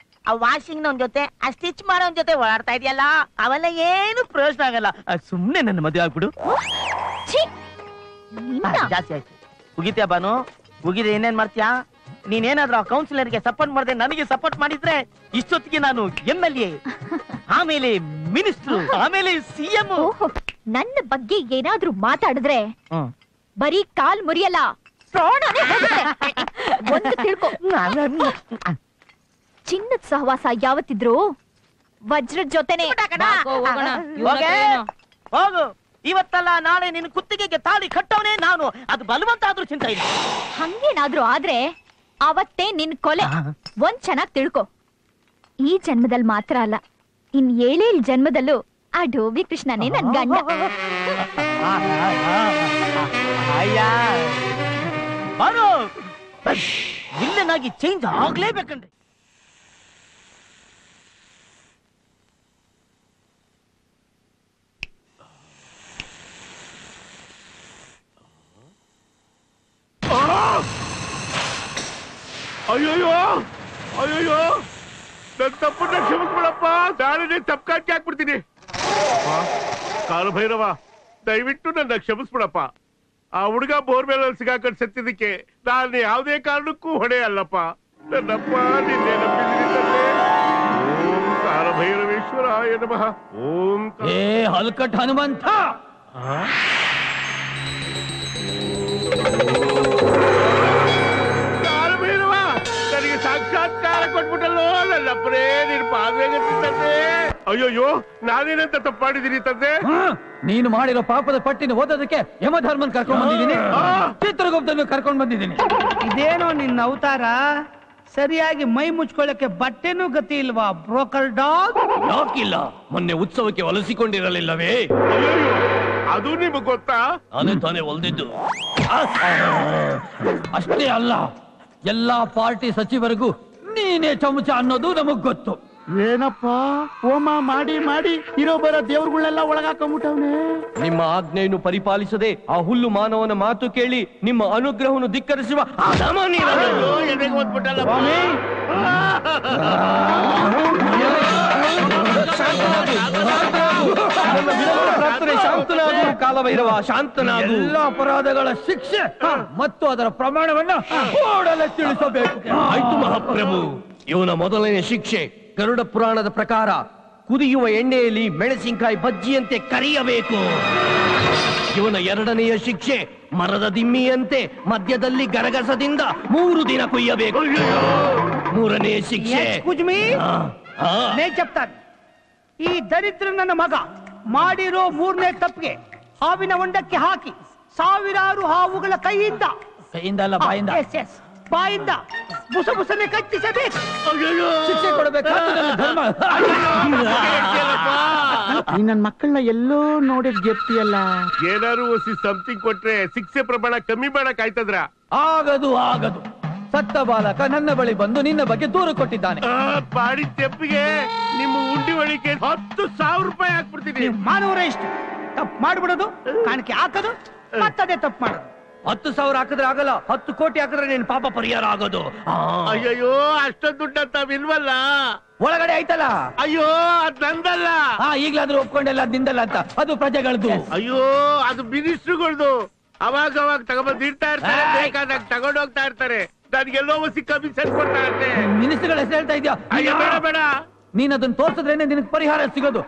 ಆ ವಾಷಿಂಗ್ ಒಂದ್ ಜೊತೆ, ಆ ಸ್ಟಿಚ್ ಮಾಡೋ ಒಂದ್ ಜೊತೆ ಓಡಾಡ್ತಾ ಇದೆಯಲ್ಲ, ಅವೆಲ್ಲ ಏನು ಪ್ರಯೋಜನ ಆಗಲ್ಲ. ಸುಮ್ನೆ ನನ್ನ ಮದುವೆ ಆಗ್ಬಿಡು. ಜಾಸ್ತಿ ಆಯ್ತು. ಮುಗಿತ್ಯಾ ಬಾನು? ಮುಗಿದ್ರೆ ಏನೇನ್ ಮಾಡ್ತೀಯಾ? ನೀನೇನಾದ್ರೂ ಆ ಕೌನ್ಸಿಲರ್ಗೆ ಸಪೋರ್ಟ್ ಮಾಡದೆ ನನಗೆ ಸಪೋರ್ಟ್ ಮಾಡಿದ್ರೆ ಇಷ್ಟೊತ್ತಿಗೆ ನಾನು MLA, ಆಮೇಲೆ ಮಿನಿಸ್ಟ್ರು, ಆಮೇಲೆ CM. ನನ್ನ ಬಗ್ಗೆ ಏನಾದ್ರೂ ಮಾತಾಡಿದ್ರೆ ಬರೀ ಕಾಲ್ ಮುರಿಯಲ್ಲ, ಪ್ರಾಣನೇ ಹೋಗುತ್ತೆ. ಒಂದು ತಿಳ್ಕೊ, ಚಿನ್ನದ ಸಹವಾಸ ಯಾವತ್ತಿದ್ರು ವಜ್ರದ ಜೊತೆನೆ. ಹೋಗು. ಇವತ್ತಲ್ಲ ನಾಳೆ ನಿನ್ನ ಕುತ್ತಿಗೆಗೆ ತಾಳಿ ಕಟ್ಟವನೇ ನಾನು. ಅದು ಬಲವಂತ ಆದ್ರೂ ಚಿಂತೆ ಇಲ್ಲ. ಹಂಗೇನಾದ್ರೂ ಆದ್ರೆ ಅವತ್ತೇ ನಿನ್ ಕೊಲೆ. ಒಂದ್ ಚೆನ್ನಾಗ್ ತಿಳ್ಕೊ, ಈ ಜನ್ಮದಲ್ಲಿ ಮಾತ್ರ ಅಲ್ಲ, ಇನ್ 7 ಜನ್ಮದಲ್ಲೂ ಆ ಡೋಬಿ ಕೃಷ್ಣನೇ ನನ್ ಗಂಡ. ಬಾನು ವಿಲ್ಲನಾಗಿ ಚೇಂಜ್ ಆಗ್ಲೇಬೇಕಂದ್ರೆ. ಅಯ್ಯೋಯ್ಯೋ ಅಯ್ಯೋಯ್ಯೋ, ನನ್ ತಪ್ಪನ್ನ ಕ್ಷಮಿಸ್ಬಿಡಪ್ಪ. ನಾಳೆ ತಪ್ಪಾಕಿ ಹಾಕ್ಬಿಡ್ತೀನಿ. ಕಾಲು ಭೈರವ, ದಯವಿಟ್ಟು ನನ್ನ ಕ್ಷಮಿಸ್ಬಿಡಪ್ಪ. ಆ ಹುಡುಗ ಬೋರ್ವೆಲ್ ಅಲ್ಲಿ ಸಿಗಾಕೊಂಡು ಸತ್ತಿದ್ದಕ್ಕೆ ನಾನು ಯಾವುದೇ ಕಾರಣಕ್ಕೂ ಹೊಣೆ ಅಲ್ಲಪ್ಪ. ನನ್ನಪ್ಪ ನಿನ್ನೆ ನಂಬಿದ್ದೀನಿ. ಓಂ ಕಾಲ ಭೈರವೇಶ್ವರಾಯ ನಮಃ. ಓಂ ಹಲ್ಕಟ್ ಹನುಮಂತ. ನನಗೆ ಸಾಕ್ಷಾತ್ಕಾರ ಕೊಟ್ಬಿಟ್ಟಲ್ಲೋ ನನ್ನಪ್ಪರೇ, ನಿನ್ ಪಾದಗಟ್ಟಿದ್ದಂತೆ. ಅಯ್ಯೋಯ್ಯೋ, ನಾನೇನಂತ ತಪ್ಪಾಡಿದ್ದೀನಿ ತಂದೆ? ನೀನು ಮಾಡಿರೋ ಪಾಪದ ಪಟ್ಟಿನ ಓದೋದಕ್ಕೆ ಯಮಧರ್ಮನ್ ಕರ್ಕೊಂಡ್ ಬಂದಿದ್ದೀನಿ, ಚಿತ್ರಗುಪ್ತನ್ನು ಕರ್ಕೊಂಡ್ ಬಂದಿದ್ದೀನಿ. ಇದೇನೋ ನಿನ್ನ ಅವತಾರ? ಸರಿಯಾಗಿ ಮೈ ಮುಚ್ಕೊಳ್ಳಕ್ಕೆ ಬಟ್ಟೆನೂ ಗತಿ ಇಲ್ವಾ ಬ್ರೋಕರ್ ಡಾಗ್? ಯಾಕಿಲ್ಲ? ಮೊನ್ನೆ ಉತ್ಸವಕ್ಕೆ ಹೊಲಿಸಿಕೊಂಡಿರಲಿಲ್ಲವೇ? ಅದು ನಿಮಗೆ ಗೊತ್ತಾ? ನಾನೇ ತಾನೇ ಹೊಲ್ದಿದ್ದು. ಅಷ್ಟೇ ಅಲ್ಲ, ಎಲ್ಲಾ ಪಾರ್ಟಿ ಸಚಿವರಿಗೂ ನೀನೇ ಚಮಚ ಅನ್ನೋದು ನಮಗ್ ಗೊತ್ತು. ಏನಪ್ಪ ಹೋಮ ಮಾಡಿ ಮಾಡಿ ಇರೋ ಬರೋ ದೇವ್ರುಗಳೆಲ್ಲ ಒಳಗಾಕೊಂಡ್ಬಿಟ್ಟವ್ನೆ. ನಿಮ್ಮ ಆಜ್ಞೆಯನ್ನು ಪರಿಪಾಲಿಸದೆ ಆ ಹುಲ್ಲು ಮಾನವನ ಮಾತು ಕೇಳಿ ನಿಮ್ಮ ಅನುಗ್ರಹವನ್ನು ಧಿಕ್ಕರಿಸುವ ಕಾಲಭೈರವ ಶಾಂತನಾಗು. ಎಲ್ಲ ಅಪರಾಧಗಳ ಶಿಕ್ಷೆ ಮತ್ತು ಅದರ ಪ್ರಮಾಣವನ್ನ ಕೂಡಲೇ ತಿಳಿಸಬೇಕು. ಆಯ್ತು ಮಹಾಪ್ರಭು. ಇವನ ಮೊದಲನೇ ಶಿಕ್ಷೆ ಗರುಡ ಪುರಾಣದ ಪ್ರಕಾರ ಕುದಿಯುವ ಎಣ್ಣೆಯಲ್ಲಿ ಮೆಣಸಿನಕಾಯಿ ಬಜ್ಜಿಯಂತೆ ಕರಿಯಬೇಕು. ಇವನ ಎರಡನೆಯ ಶಿಕ್ಷೆ ಮರದ ದಿಮ್ಮಿಯಂತೆ ಮಧ್ಯದಲ್ಲಿ ಗರಗಸದಿಂದ 3 ದಿನ ಕೊಯ್ಯಬೇಕು. ಮೂರನೆಯ ಶಿಕ್ಷೆ ನೇ ಚೆಪ್ತಾನೆ, ಈ ದರಿದ್ರ ನನ್ನ ಮಗ ಮಾಡಿರೋ 3ನೇ ತಪ್ಪಿಗೆ ಹಾವಿನ ಹೊಂಡಕ್ಕೆ ಹಾಕಿ ಸಾವಿರಾರು ಹಾವುಗಳ ಕೈಯಿಂದ ಬಾಯಿಂದ ಬುಸಬುಸನೆ ಕಚ್ಚಿಸಬೇಕು. ಶಿಕ್ಷೆ ಕೊಡಬೇಕಾದ ಧರ್ಮ. ನನ್ ಮಕ್ಕಳನ್ನ ಎಲ್ಲೋ ನೋಡಿದ್ ಗೆಪ್ತಿಯಲ್ಲ. ಏನಾರು ಒಸಿ ಸಮಥಿಂಗ್ ಕೊಟ್ರೆ ಶಿಕ್ಷೆ ಪ್ರಮಾಣ ಕಮ್ಮಿ ಮಾಡಕ್ ಆಯ್ತದ್ರ? ಆಗದು. ಸತ್ತ ಬಾಲಕ ನನ್ನ ಬಳಿ ಬಂದು ನಿನ್ನ ಬಗ್ಗೆ ದೂರು ಕೊಟ್ಟಿದ್ದಾನೆ. ಪಾಡಿ ತೆಪ್ಪಿಗೆ ನಿಮ್ಮ ಉಂಡಿ ಒಳಿಕೆ 10,000 ರೂಪಾಯಿ ಹಾಕ್ಬಿಡ್ತೀನಿ. ಮಾನವರೇ ಇಷ್ಟು ತಪ್ಪು ಮಾಡ್ಬಿಡೋದು, ಕಾಣಿಕೆ ಹಾಕೋದು, ಮತ್ತದೇ ತಪ್ಪು ಮಾಡೋದು. 10,000 ಹಾಕಿದ್ರೆ ಆಗಲ್ಲ, 10 ಕೋಟಿ ಹಾಕಿದ್ರೆ ನಿನ್ ಪಾಪ ಪರಿಹಾರ ಆಗೋದು. ಅಯ್ಯೋ ಅಷ್ಟೊಂದು ದುಡ್ಡು ತಾವಿಲ್ವಲ್ಲ. ಒಳಗಡೆ ಆಯ್ತಲ್ಲ. ಅಯ್ಯೋ ಅದ್ ನಂದಲ್ಲ. ಈಗ್ಲಾದ್ರೂ ಒಪ್ಕೊಂಡೆಲ್ಲ ನಿಂದಲ್ಲ ಅಂತ, ಅದು ಪ್ರಜೆಗಳದ್ದು. ಅಯ್ಯೋ ಅದು ಮಿನಿಸ್ಟ್ರುಗಳ್ದು. ಅವಾಗ ತಗೊಂಡ್ಬಂದು ಇಡ್ತಾ ಇರ್ತಾರೆ, ಬೇಕಾದಾಗ ತಗೊಂಡ್ ಹೋಗ್ತಾ ಇರ್ತಾರೆ. ನನ್ಗೆಲ್ಲೋ ಒಸಿ ಕಮಿಷನ್ ಕೊಡ್ತಾ ಇರ್ತೆ. ಮಿನಿಸ್ಟರ್ಗಳ ಹೆಸರು ಹೇಳ್ತಾ ಇದ್ಯಾ? ಅಯ್ಯೋ ಬೇಡ ಬೇಡ, ನೀನ್ ಅದನ್ನ ತೋರ್ಸಿದ್ರೇನೆ ನಿನಗೆ ಪರಿಹಾರ ಸಿಗೋದು.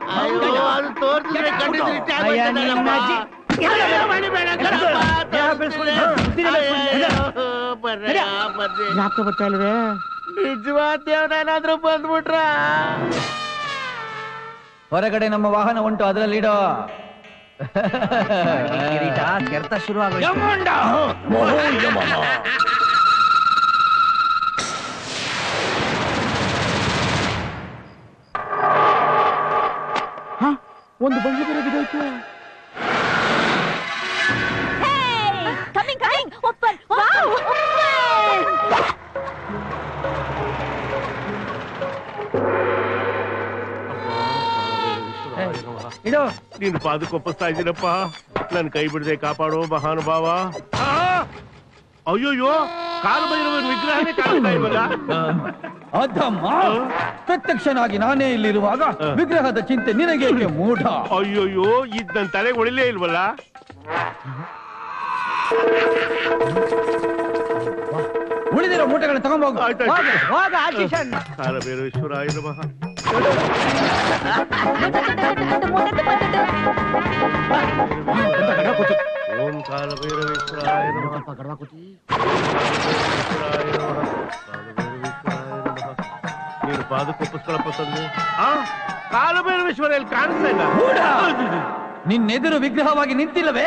ಅದು ತೋರ್ಸಿದ್ರೆ ಖಂಡಿತ ಇಷ್ಟ ಆಗೋಯ್ತದಲ್ಲಮ್ಮ. ಯಾಕೆ ಬರ್ತಾ ಇಲ್ವೇ? ನಿಜವಾದೇವನೇನಾದ್ರೂ ಬಂದ್ಬಿಟ್ರ? ಹೊರಗಡೆ ನಮ್ಮ ವಾಹನ ಉಂಟು, ಅದರಲ್ಲಿಡೋ. ಕೆರೆತ ಶುರು ಆಗೋಯ್ತು. ಒಂದು ಬಂಡಿ ಬೇರೆ ಬಿದ್ದೋಯ್ತು. ಇಡೋ, ನೀನು ಪಾದಕ್ಕೊಪ್ಪಿಸ್ತಾ ಇದ್ದೀನಪ್ಪ. ನನ್ ಕೈ ಬಿಡದೆ ಕಾಪಾಡೋ ಮಹಾನುಭಾವ. ಅಯ್ಯೋಯ್ಯೋ, ಕಾಲಭೈರವನ ವಿಗ್ರಹನೇ ಕಾಣ್ತಾ ಇಲ್ವಲ್ಲ. ಅದಮ್ಮ, ಪ್ರತ್ಯಕ್ಷನಾಗಿ ನಾನೇ ಇಲ್ಲಿರುವಾಗ ವಿಗ್ರಹದ ಚಿಂತೆ ನಿನಗೇಕೆ ಮೂಢ? ಅಯ್ಯೋಯ್ಯೋ, ಇದ್ ನನ್ ತಲೆಗೆ ಹೊಳಿಲೇ ಇಲ್ವಲ್ಲ. ಉಳಿದಿರೋ ಮೂಟೆಗಳನ್ನ ತಗೊಂಬೋಗು. ಕಾಲಭೈರವೇಶ್ವರಾಯ ನಮಃ. ಓಂ ಕಾಲಭೈರವೇಶ್ವರಾಯ ನಮಃ. ನೀನು ಪಾದಕ್ಕೊಪ್ಪಿಸ್ಕೊಳಪ್ಪ ತಂದೆ. ಕಾಲಭೈರವೇಶ್ವರ ಎಲ್ಲಿ ಕಾಣಿಸ್ತಾ ಇಲ್ಲ. ನಿನ್ನೆದುರು ವಿಗ್ರಹವಾಗಿ ನಿಂತಿಲ್ಲವೇ?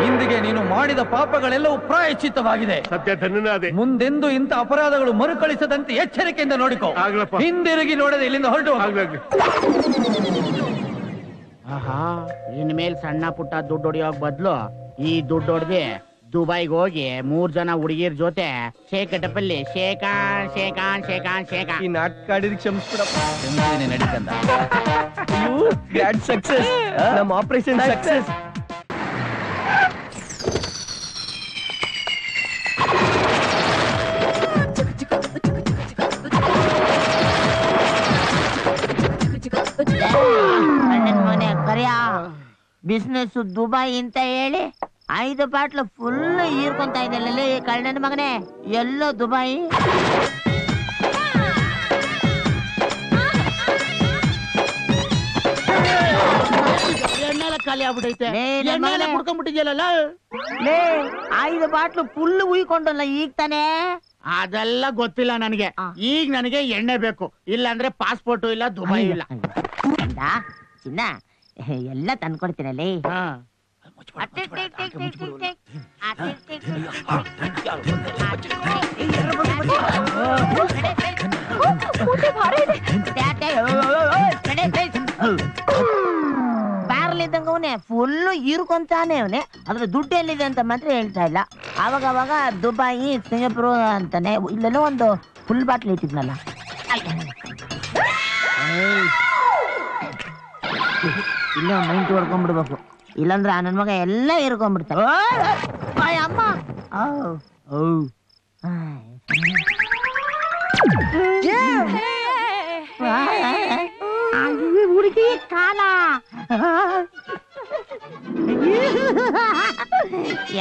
ಇಂದಿಗೆ ನೀನು ಮಾಡಿದ ಪಾಪಗಳೆಲ್ಲವೂ ಪ್ರಾಯಶ್ಚಿತ್ತವಾಗಿದೆ. ಸತ್ಯ ಧನ್ಯನಾದೆ. ಮುಂದೆಂದು ಇಂಥ ಅಪರಾಧಗಳು ಮರುಕಳಿಸದಂತೆ ಎಚ್ಚರಿಕೆಯಿಂದ ನೋಡಿಕೋ. ಹಿಂದಿರುಗಿ ನೋಡದೆ ಇಲ್ಲಿಂದ ಹೊರಟು. ಆಹಾ, ಇನ್ಮೇಲೆ ಸಣ್ಣ ಪುಟ್ಟ ದುಡ್ಡು ಹೊಡಿಯೋಕ್ ಬದ್ಲು ಈ ದುಡ್ಡು ಹೊಡೆದಿ ದುಬೈಗೆ ಹೋಗಿ 3 ಜನ ಹುಡುಗಿರ್ ಜೊತೆ ಶೇಕಟಪಲ್ಲಿ ಶೇಕಾನ್ ಶೇಕಾನ್ ಶೇಕಾನ್ ಶೇಕಾನ್. ಈ ನಾಟಕ ಆಡಿದ ಕ್ಷಮಿಸ್ಬಿಡಪ್ಪ. ನಡೀತಂದ ಗ್ರ್ಯಾಂಡ್ ಸಕ್ಸಸ್. ನಮ್ಮ ಆಪರೇಷನ್ ಸಕ್ಸಸ್. ಮನೆ ಕರಿಯ ಬಿಸ್ನೆಸ್ ದುಬೈ ಅಂತ ಹೇಳಿ 5 ಬಾಟ್ಲು ಫುಲ್ ಹೀರ್ಕೊಂತ ಇದ್ದಲ್ಲ ಕಳ್ಳನ ಮಗನೇ. ಎಲ್ಲೋ ದುಬೈ. ಎಣ್ಣೆಲ್ಲ ಖಾಲಿ ಆಗ್ಬಿಟ್ಟೈತೆ. ಎಣ್ಣೆಲ್ಲ ಕುಡ್ಕೊಂಡ್ಬಿಟ್ಟಿದ್ಯಲ್ಲ. 5 ಬಾಟ್ಲು ಫುಲ್ ಉಯ್ಕೊಂಡಲ್ಲ ಈಗ ತಾನೇ. ಅದೆಲ್ಲ ಗೊತ್ತಿಲ್ಲ ನನಗೆ. ಈಗ ನನಗೆ ಎಣ್ಣೆ ಬೇಕು, ಇಲ್ಲ ಅಂದ್ರೆ ಪಾಸ್ಪೋರ್ಟ್ ಇಲ್ಲ, ದುಬೈ ಇಲ್ಲ. ಚಿನ್ನ ಎಲ್ಲ ತಂದ್ಕೊಡ್ತೀನಲ್ಲಿ. ಬ್ಯಾರಲ್ ಇದ್ದಂಗ ಅವನೇ ಫುಲ್ಲು ಹೀರ್ಕೊಂತಾನೆ ಅವನೇ. ಅದ್ರ ದುಡ್ಡು ಎಲ್ಲಿದೆ ಅಂತ ಮಾತ್ರ ಹೇಳ್ತಾ ಇಲ್ಲ. ಅವಾಗ ದುಬಾಯಿ ಸಿಂಗಾಪುರ್ ಅಂತಾನೆ. ಇಲ್ಲೆಲ್ಲೋ ಒಂದು ಫುಲ್ ಬಾಟ್ಲ್ ಇಟ್ಟಿದ್ನಲ್ಲ. ಇಲ್ಲೇ ಒಂದು 90 ಹೊಡ್ಕೊಂಡ್ಬಿಡ್ಬೇಕು, ಇಲ್ಲಾಂದ್ರೆ ನನ್ನ ಮಗ ಎಲ್ಲ ಹೀರ್ಕೊಂಡ್ಬಿಡ್ತಾನೆ. ಅಮ್ಮ ಹುಡುಗಿ ಕಾಲ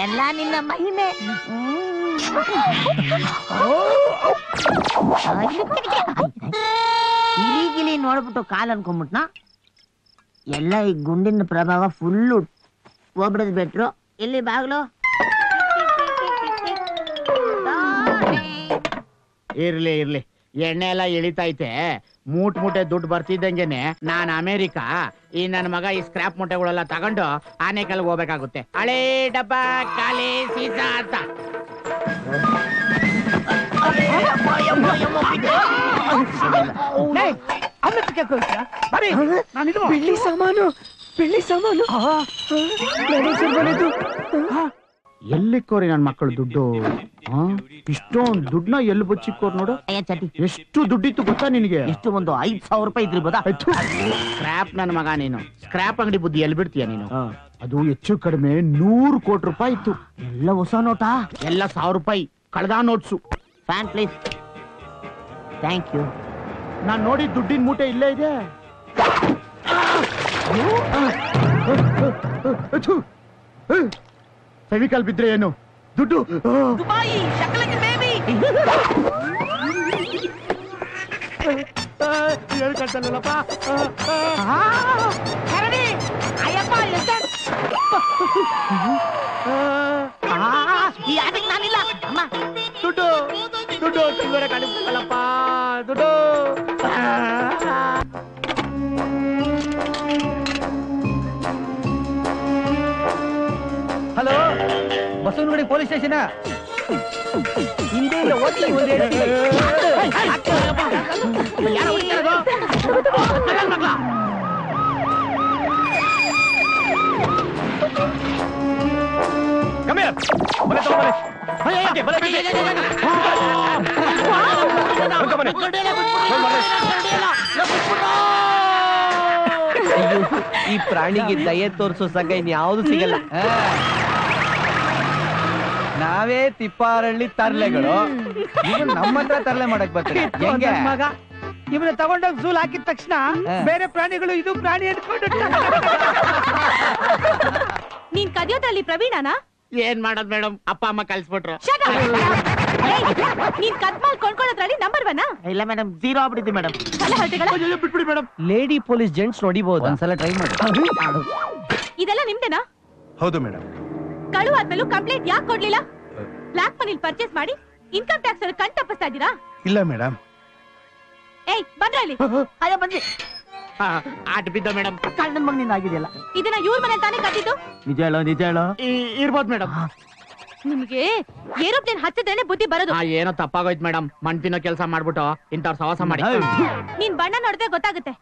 ಎಲ್ಲ ನಿನ್ನ ಮಹಿಮೆ. ಗಿಲಿ ನೋಡ್ಬಿಟ್ಟು ಕಾಲ್ ಅನ್ಕೊಂಡ್ಬಿಟ್ನಾ. ಎಲ್ಲ ಈ ಗುಂಡಿನ ಪ್ರಭಾವ ಫುಲ್ಲು ಹೋಗ್ಬಿಡದ್ ಬಿಟ್ರು. ಇಲ್ಲಿ ಬಾಗ್ಲು ಇರ್ಲಿ ಎಣ್ಣೆ ಎಲ್ಲ ಇಳಿತೈತೆ. ಮೂಟೆ ದುಡ್ಡು ಬರ್ತಿದ್ದಂಗೆನೆ ನಾನ್ ಅಮೇರಿಕಾ, ಈ ನನ್ನ ಮಗ ಈ ಸ್ಕ್ರಾಪ್ ಮೂಟೆಗಳೆಲ್ಲ ತಗೊಂಡು ಆನೆಕಲ್ಗೆ ಹೋಗ್ಬೇಕಾಗುತ್ತೆ. ಹಳೇ ಡಬ್ಬ ಖಾಲಿ ಸೀಸಾ ಅಂತ. ಎಲ್ಲಿಕ್ಕೋರಿ ನನ್ ಮಕ್ಕಳು ದುಡ್ಡು? ಇಷ್ಟೊಂದು ದುಡ್ಡನ್ನ ಎಲ್ಲಿ ಬಚ್ಚಿಕ್ಕೋರ್ ನೋಡು. ಎಷ್ಟು ದುಡ್ಡಿತ್ತು ಗೊತ್ತಾ ನಿನಗೆ? ಎಷ್ಟು ಒಂದು 5,000 ರೂಪಾಯಿ ಇದ್ರಿಬೋದಾ? ಸ್ಕ್ರಾಪ್ ನನ್ನ ಮಗ ನೀನು. ಸ್ಕ್ರಾಪ್ ಅಂಗಡಿ ಬುದ್ಧಿ ಎಲ್ಲಿ ಬಿಡ್ತೀಯ ನೀನು? ಅದು ಹೆಚ್ಚು ಕಡಿಮೆ 100 ಕೋಟಿ ರೂಪಾಯಿ ಇತ್ತು. ಎಲ್ಲ ಹೊಸ ನೋಟಾ? ಎಲ್ಲ 1000 ರೂಪಾಯಿ ಕಳೆದ notes. Fan please. Thank you. ನಾನ್ ನೋಡಿ ದುಡ್ಡಿನ ಮೂಟೆ ಇಲ್ಲೇ ಇದೆ. ಫೆವಿಕಾಲ್ ಬಿದ್ರೆ ಏನು ದುಡ್ಡು? ದುಬಾಯಿ ಶಕಲಕ್ಕೆ ಬೇಬಿ. ಹೇಳ್ಕಂತಲ್ಲಪ್ಪ. ಅಯ್ಯಪ್ಪ ಈ ಆಟಕ್ಕೆ ನಾನಿಲ್ಲ. ಅಮ್ಮ ದುಡ್ಡು ಸಿಲ್ವರ ಕಾಣಿಸ್ಬೇಕಲ್ಲಪ್ಪ. ದುಡ್ಡು ಹಲೋ, ಬಸವನಗುಡಿ ಪೊಲೀಸ್ ಸ್ಟೇಷನ್. ಹಿಂದೆ ಓದಿ ಈ ಪ್ರಾಣಿಗೆ ದಯೆ ತೋರಿಸೋ ಸಂಘ ಇನ್ ಯಾವ್ದು ಸಿಗಲ್ಲ. ನಾವೇ ತಿಪ್ಪಾರಳ್ಳಿ ತರ್ಲೆಗಳು. ನಮ್ಮ ಹತ್ರ ತರ್ಲೆ ಮಾಡಕ್ ಬರ್ತೀವಿ. ಹೆಂಗೆ ಮಗ ಇವನ್ನ ತಗೊಂಡೋಗ್ ಝೂಲ್ ಹಾಕಿದ ತಕ್ಷಣ ಬೇರೆ ಪ್ರಾಣಿಗಳು ಇದು ಪ್ರಾಣಿ ಅನ್ಕೊಂಡು ನೀನ್ ಕದಿಯೋದ್ರಲ್ಲಿ ಪ್ರವೀಣನಾ? ಏನ್ ಮಾಡೋದ್ ಮೇಡಮ್, ಅಪ್ಪ ಅಮ್ಮ ಕಲ್ಸ್ಬಿಟ್ರು. ನೀನ್ ಕದ್ಮಾಲ್ ಕೊಂಡ್ಕೊಳ್ಳೋದ್ರಲ್ಲಿ ನಂಬರ್ 1? ಇಲ್ಲ ಮೇಡಮ್, 0 ಆಗ್ಬಿಟ್ಟಿದ್ವಿ ಮೇಡಮ್. ಬಿಟ್ಬಿಡಿ ಮೇಡಮ್. ಲೇಡಿ ಪೊಲೀಸ್ ಜೆಂಟ್ಸ್ ನೋಡಿಬಹುದು. ಒಂದ್ಸಲ ಟ್ರೈ ಮಾಡಿ. ಇದೆಲ್ಲ ನಿಮ್ದೇನಾ? ಹೌದು ಮೇಡಮ್. ಕಳು ಆದ್ಮೇಲೂ ಕಂಪ್ಲೇಂಟ್ ಯಾಕೆ ಕೊಡ್ಲಿಲ್ಲ? ಬ್ಲಾಕ್ ಮನಿಲ್ ಪರ್ಚೇಸ್ ಮಾಡಿ ಇನ್ಕಮ್ ಟ್ಯಾಕ್ಸ್ ಅಲ್ಲಿ ಕಣ್ ತಪ್ಪಿಸ್ತಾ ಇದ್ದೀರಾ? ಇಲ್ಲ ಮೇಡಮ್. ಏಯ್ ಬಂದ್ರಲ್ಲಿ. ಅಯ್ಯ ಬಂದಿ. ಆಟ ಬಿದ್ದ ಮೇಡಮ್. ಕಣ್ಣನ್ ಮಗನಿಂದ ಆಗಿದೆಯಲ್ಲ. ಇದನ್ನ ಇವ್ರ ಮನೆ ತಾನೇ ಕಟ್ಟಿದ್ದು? ನಿಜ ಹೇಳೋ ಇರ್ಬೋದು ಮೇಡಮ್. ನಿಮ್ಗೆ ಏರೋಪ್ಲೇನ್ ಹಚ್ಚದೇನೆ ಬುದ್ಧಿ ಬರೋದು. ಏನೋ ತಪ್ಪಾಗೋಯ್ತು ಮೇಡಮ್. ಮಣ್ ತಿನ್ನೋ ಕೆಲಸ ಮಾಡ್ಬಿಟ್ಟು ಇಂಥವ್ರ ಸವಾಸ ಮಾಡಿ. ನೀನ್ ಬಣ್ಣ ನೋಡಿದ್ರೆ ಗೊತ್ತಾಗುತ್ತೆ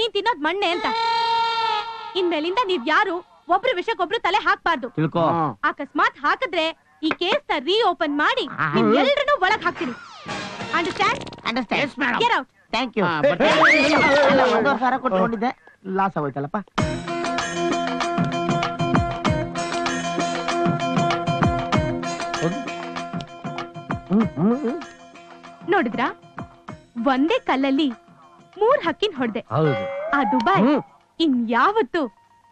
ನೀನ್ ತಿನ್ನೋದ್ ಮಣ್ಣೆ ಅಂತ. ಇನ್ಮೇಲಿಂದ ನೀವ್ ಯಾರು ಒಬ್ರು ವಿಷಯಕ್ಕೊಬ್ರು ತಲೆ ಹಾಕ್ಬಾರ್ದು. ತಿಳ್ಕೊ. ಅಕಸ್ಮಾತ್ ಹಾಕಿದ್ರೆ ಈ ಕೇಸ್ ನ ರೀ ಓಪನ್ ಮಾಡಿ ಎಲ್ರನ್ನೂ ಒಳಗ್ ಹಾಕ್ತೀನಿ. Understand? Understand madam. Get out. Thank you. 1,000 ಕೊಟ್ಕೊಂಡಿದ್ದೆ, ಲಾಸ್ ಆಗೋಯ್ತಲ್ಲಪ್ಪ. ನೋಡಿದ್ರಾ, ಒಂದೇ ಕಲ್ಲಲ್ಲಿ 3 ಹಕ್ಕಿನ್ ಹೊಡ್ದೆ. ಆ ದುಬಾಯ್ ಇನ್ಯಾವತ್ತು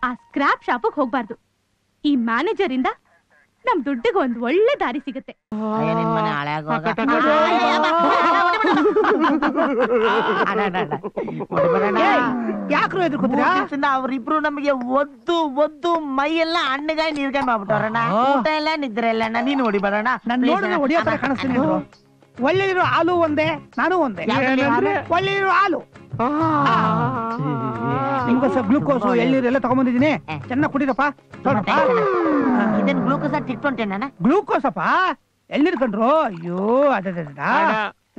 ಆ ಸ್ಕ್ರಾಪ್ ಶಾಪಿಗೆ ಹೋಗ್ಬಾರ್ದು. ಈ ಮ್ಯಾನೇಜರ್ ಇಂದ ನಮ್ ದುಡ್ಡಿಗೆ ಒಂದ್ ಒಳ್ಳೆ ದಾರಿ ಸಿಗುತ್ತೆ. ಯಾಕ್ರು ಎದ್ರುಕೋತೀರಾ? ಅವ್ರಿಬ್ರು ನಮಗೆ ಒದ್ದು ಮೈ ಎಲ್ಲ ಹಣ್ಣುಗಾಯಿ ನೀರ್ಗಾಯಿ ಮಾಡ್ಬಿಟ್ಟವ್ರಣ್ಣ. ಊಟ ಎಲ್ಲ ನಿದ್ರೆ ಇಲ್ಲ. ನೀನ್ ಹೊಡಿ ಬರೋಣ. ನನ್ ನೋಡಿದ್ರೆ ಹೊಡಿಯೋ ತರ ಕಾಣಿಸ್ತೀನಿ. ಒಳ್ಳೆಲಿರೋ ಹಾಲು ಒಂದೇ, ನಾನು ಒಂದೇ. ಒಳ್ಳೆಲಿರೋ ಹಾಲು ನಿಮ್ಗೋಸ್ಕರ ಗ್ಲೂಕೋಸು ಎಳ್ನೀರು ಎಲ್ಲ ತಗೊಂಡ್ಬಂದಿದ್ದೀನಿ. ಚೆನ್ನಾಗಿ ಕುಡಿರಪ್ಪ. ಇದನ್ ಗ್ಲೂಕೋಸ್ ಅಂತ ಇಟ್ಕೊಂಟೇನ? ಗ್ಲೂಕೋಸಪ್ಪ, ಎಳ್ನೀರು ಕಂಡ್ರು. ಅಯ್ಯೋ ಅದ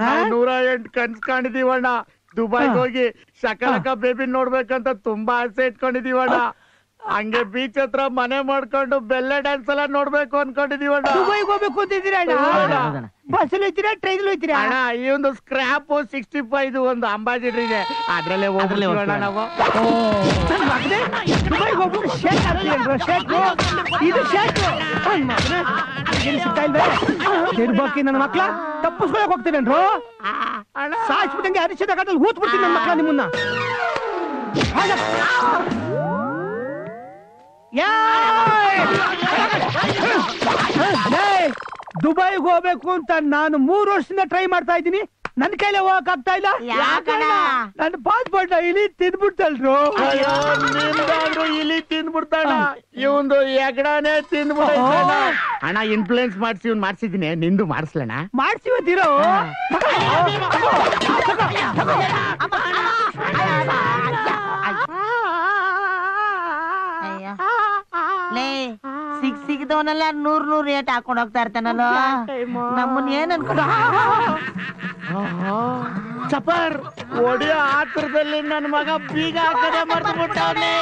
108 ಕನ್ಸ್ ಕಾಣಿದೀವಣ್ಣ. ದುಬೈಗೆ ಹೋಗಿ ಶಕಲಕ ಬೇಬಿ ನೋಡ್ಬೇಕಂತ ತುಂಬಾ ಆಸೆ ಇಟ್ಕೊಂಡಿದೀವಣ್ಣ. ಹಂಗೆ ಬೀಚ್ ಹತ್ರ ಮನೆ ಮಾಡ್ಕೊಂಡು ಬೆಲ್ಲ ಡ್ಯಾನ್ಸ್ ಎಲ್ಲ ನೋಡ್ಬೇಕು ಅನ್ಕೊಂಡಿದೀವಣ್ಣ. ದುಬೈಗೆ ಹೋಗ್ಬೇಕು ಅಂತಿದ್ದೀರಾ ಅಣ್ಣ? ಬಸ್ಸಲ್ಲಿ ಹೋಯ್ತೀರಾ, ಟ್ರೈನ್ ಹೋಯ್ತೀರಾ ಅಣ್ಣ? ಈ ಒಂದು ಸ್ಕ್ರಾಪ್ 65 ಒಂದು ಅಂಬಾಸಿಡರ್ ಇದೆ, ಅದ್ರಲ್ಲೇ ಹೋಗ್ತೀವಣ್ಣ ನಾವು. ದುಬೈಗೆ ಹೋಗ್ಬಿಟ್ಟು ಶೇಕ್ ಆಗ್ತೀಯಲ್ವ? ಶೇಕು ಇದು ಶೇಕು ಸಿಗ್ತಾ ಇಲ್ವೇ? ತಿರ್ಬಾಕಿ ನನ್ನ ಮಕ್ಳ ತಪ್ಪಿಸ್ಕೊಳಕ್ ಹೋಗ್ತೀರೇನ್ರು? ಸಾಯಿಸ್ಬಿಟ್ಟಂಗೆ ಅರಿಶಿದ ಕಟ್ಟಲ್ಲಿ ಹೂತ್ ಬಿಡ್ತೀನಿ ನನ್ನ ಮಕ್ಳ ನಿಮ್ಮನ್ನ. ದುಬೈಗೆ ಹೋಗ್ಬೇಕು ಅಂತ ನಾನು 3 ವರ್ಷದಿಂದ ಟ್ರೈ ಮಾಡ್ತಾ ಇದ್ದೀನಿ. ನನ್ ಕೈಲೇ ಹೋಗಕ್ ಆಗ್ತಾ ಇಲ್ಲ. ನನ್ನ ಪಾಸ್ಪೋರ್ಟ್ ಇಲಿ ತಿಂದ್ಬಿಡ್ತಲ್ರು. ನಿಮ್ದಾದ್ರು ಇಲಿ ತಿಂದ್ಬಿಡ್ತಾಣ, ಇವಂದು ಎಗಡಾನೆ ತಿಂದ್ಬಿಡ. ಅಣ್ಣ ಇನ್ಫ್ಲೂಯೆನ್ಸ್ ಮಾಡ್ಸಿ ಇವ್ನ್ ಮಾಡ್ಸಿದೀನಿ, ನಿಂದು ಮಾಡಿಸ್ಲಣ್ಣ? ಮಾಡ್ಸಿವತ್ತೀರೋ? ಸಿಗ್ದವನೆಲ್ಲ 100 ರೇಟ್ ಹಾಕೊಂಡ್ ಹೋಗ್ತಾ ಇರ್ತಾನಲ್ಲ. ನಮ್ಮನ್ ಏನ್ ಅನ್ಕೊಂಡ ಚಪರ್ ಒಡೆಯ ಆತರದಲ್ಲಿ ನನ್ನ ಮಗ ಬೀಗ ಹಾಕದೆ ಮರ್ತು ಬಿಟ್ಟವನೇ.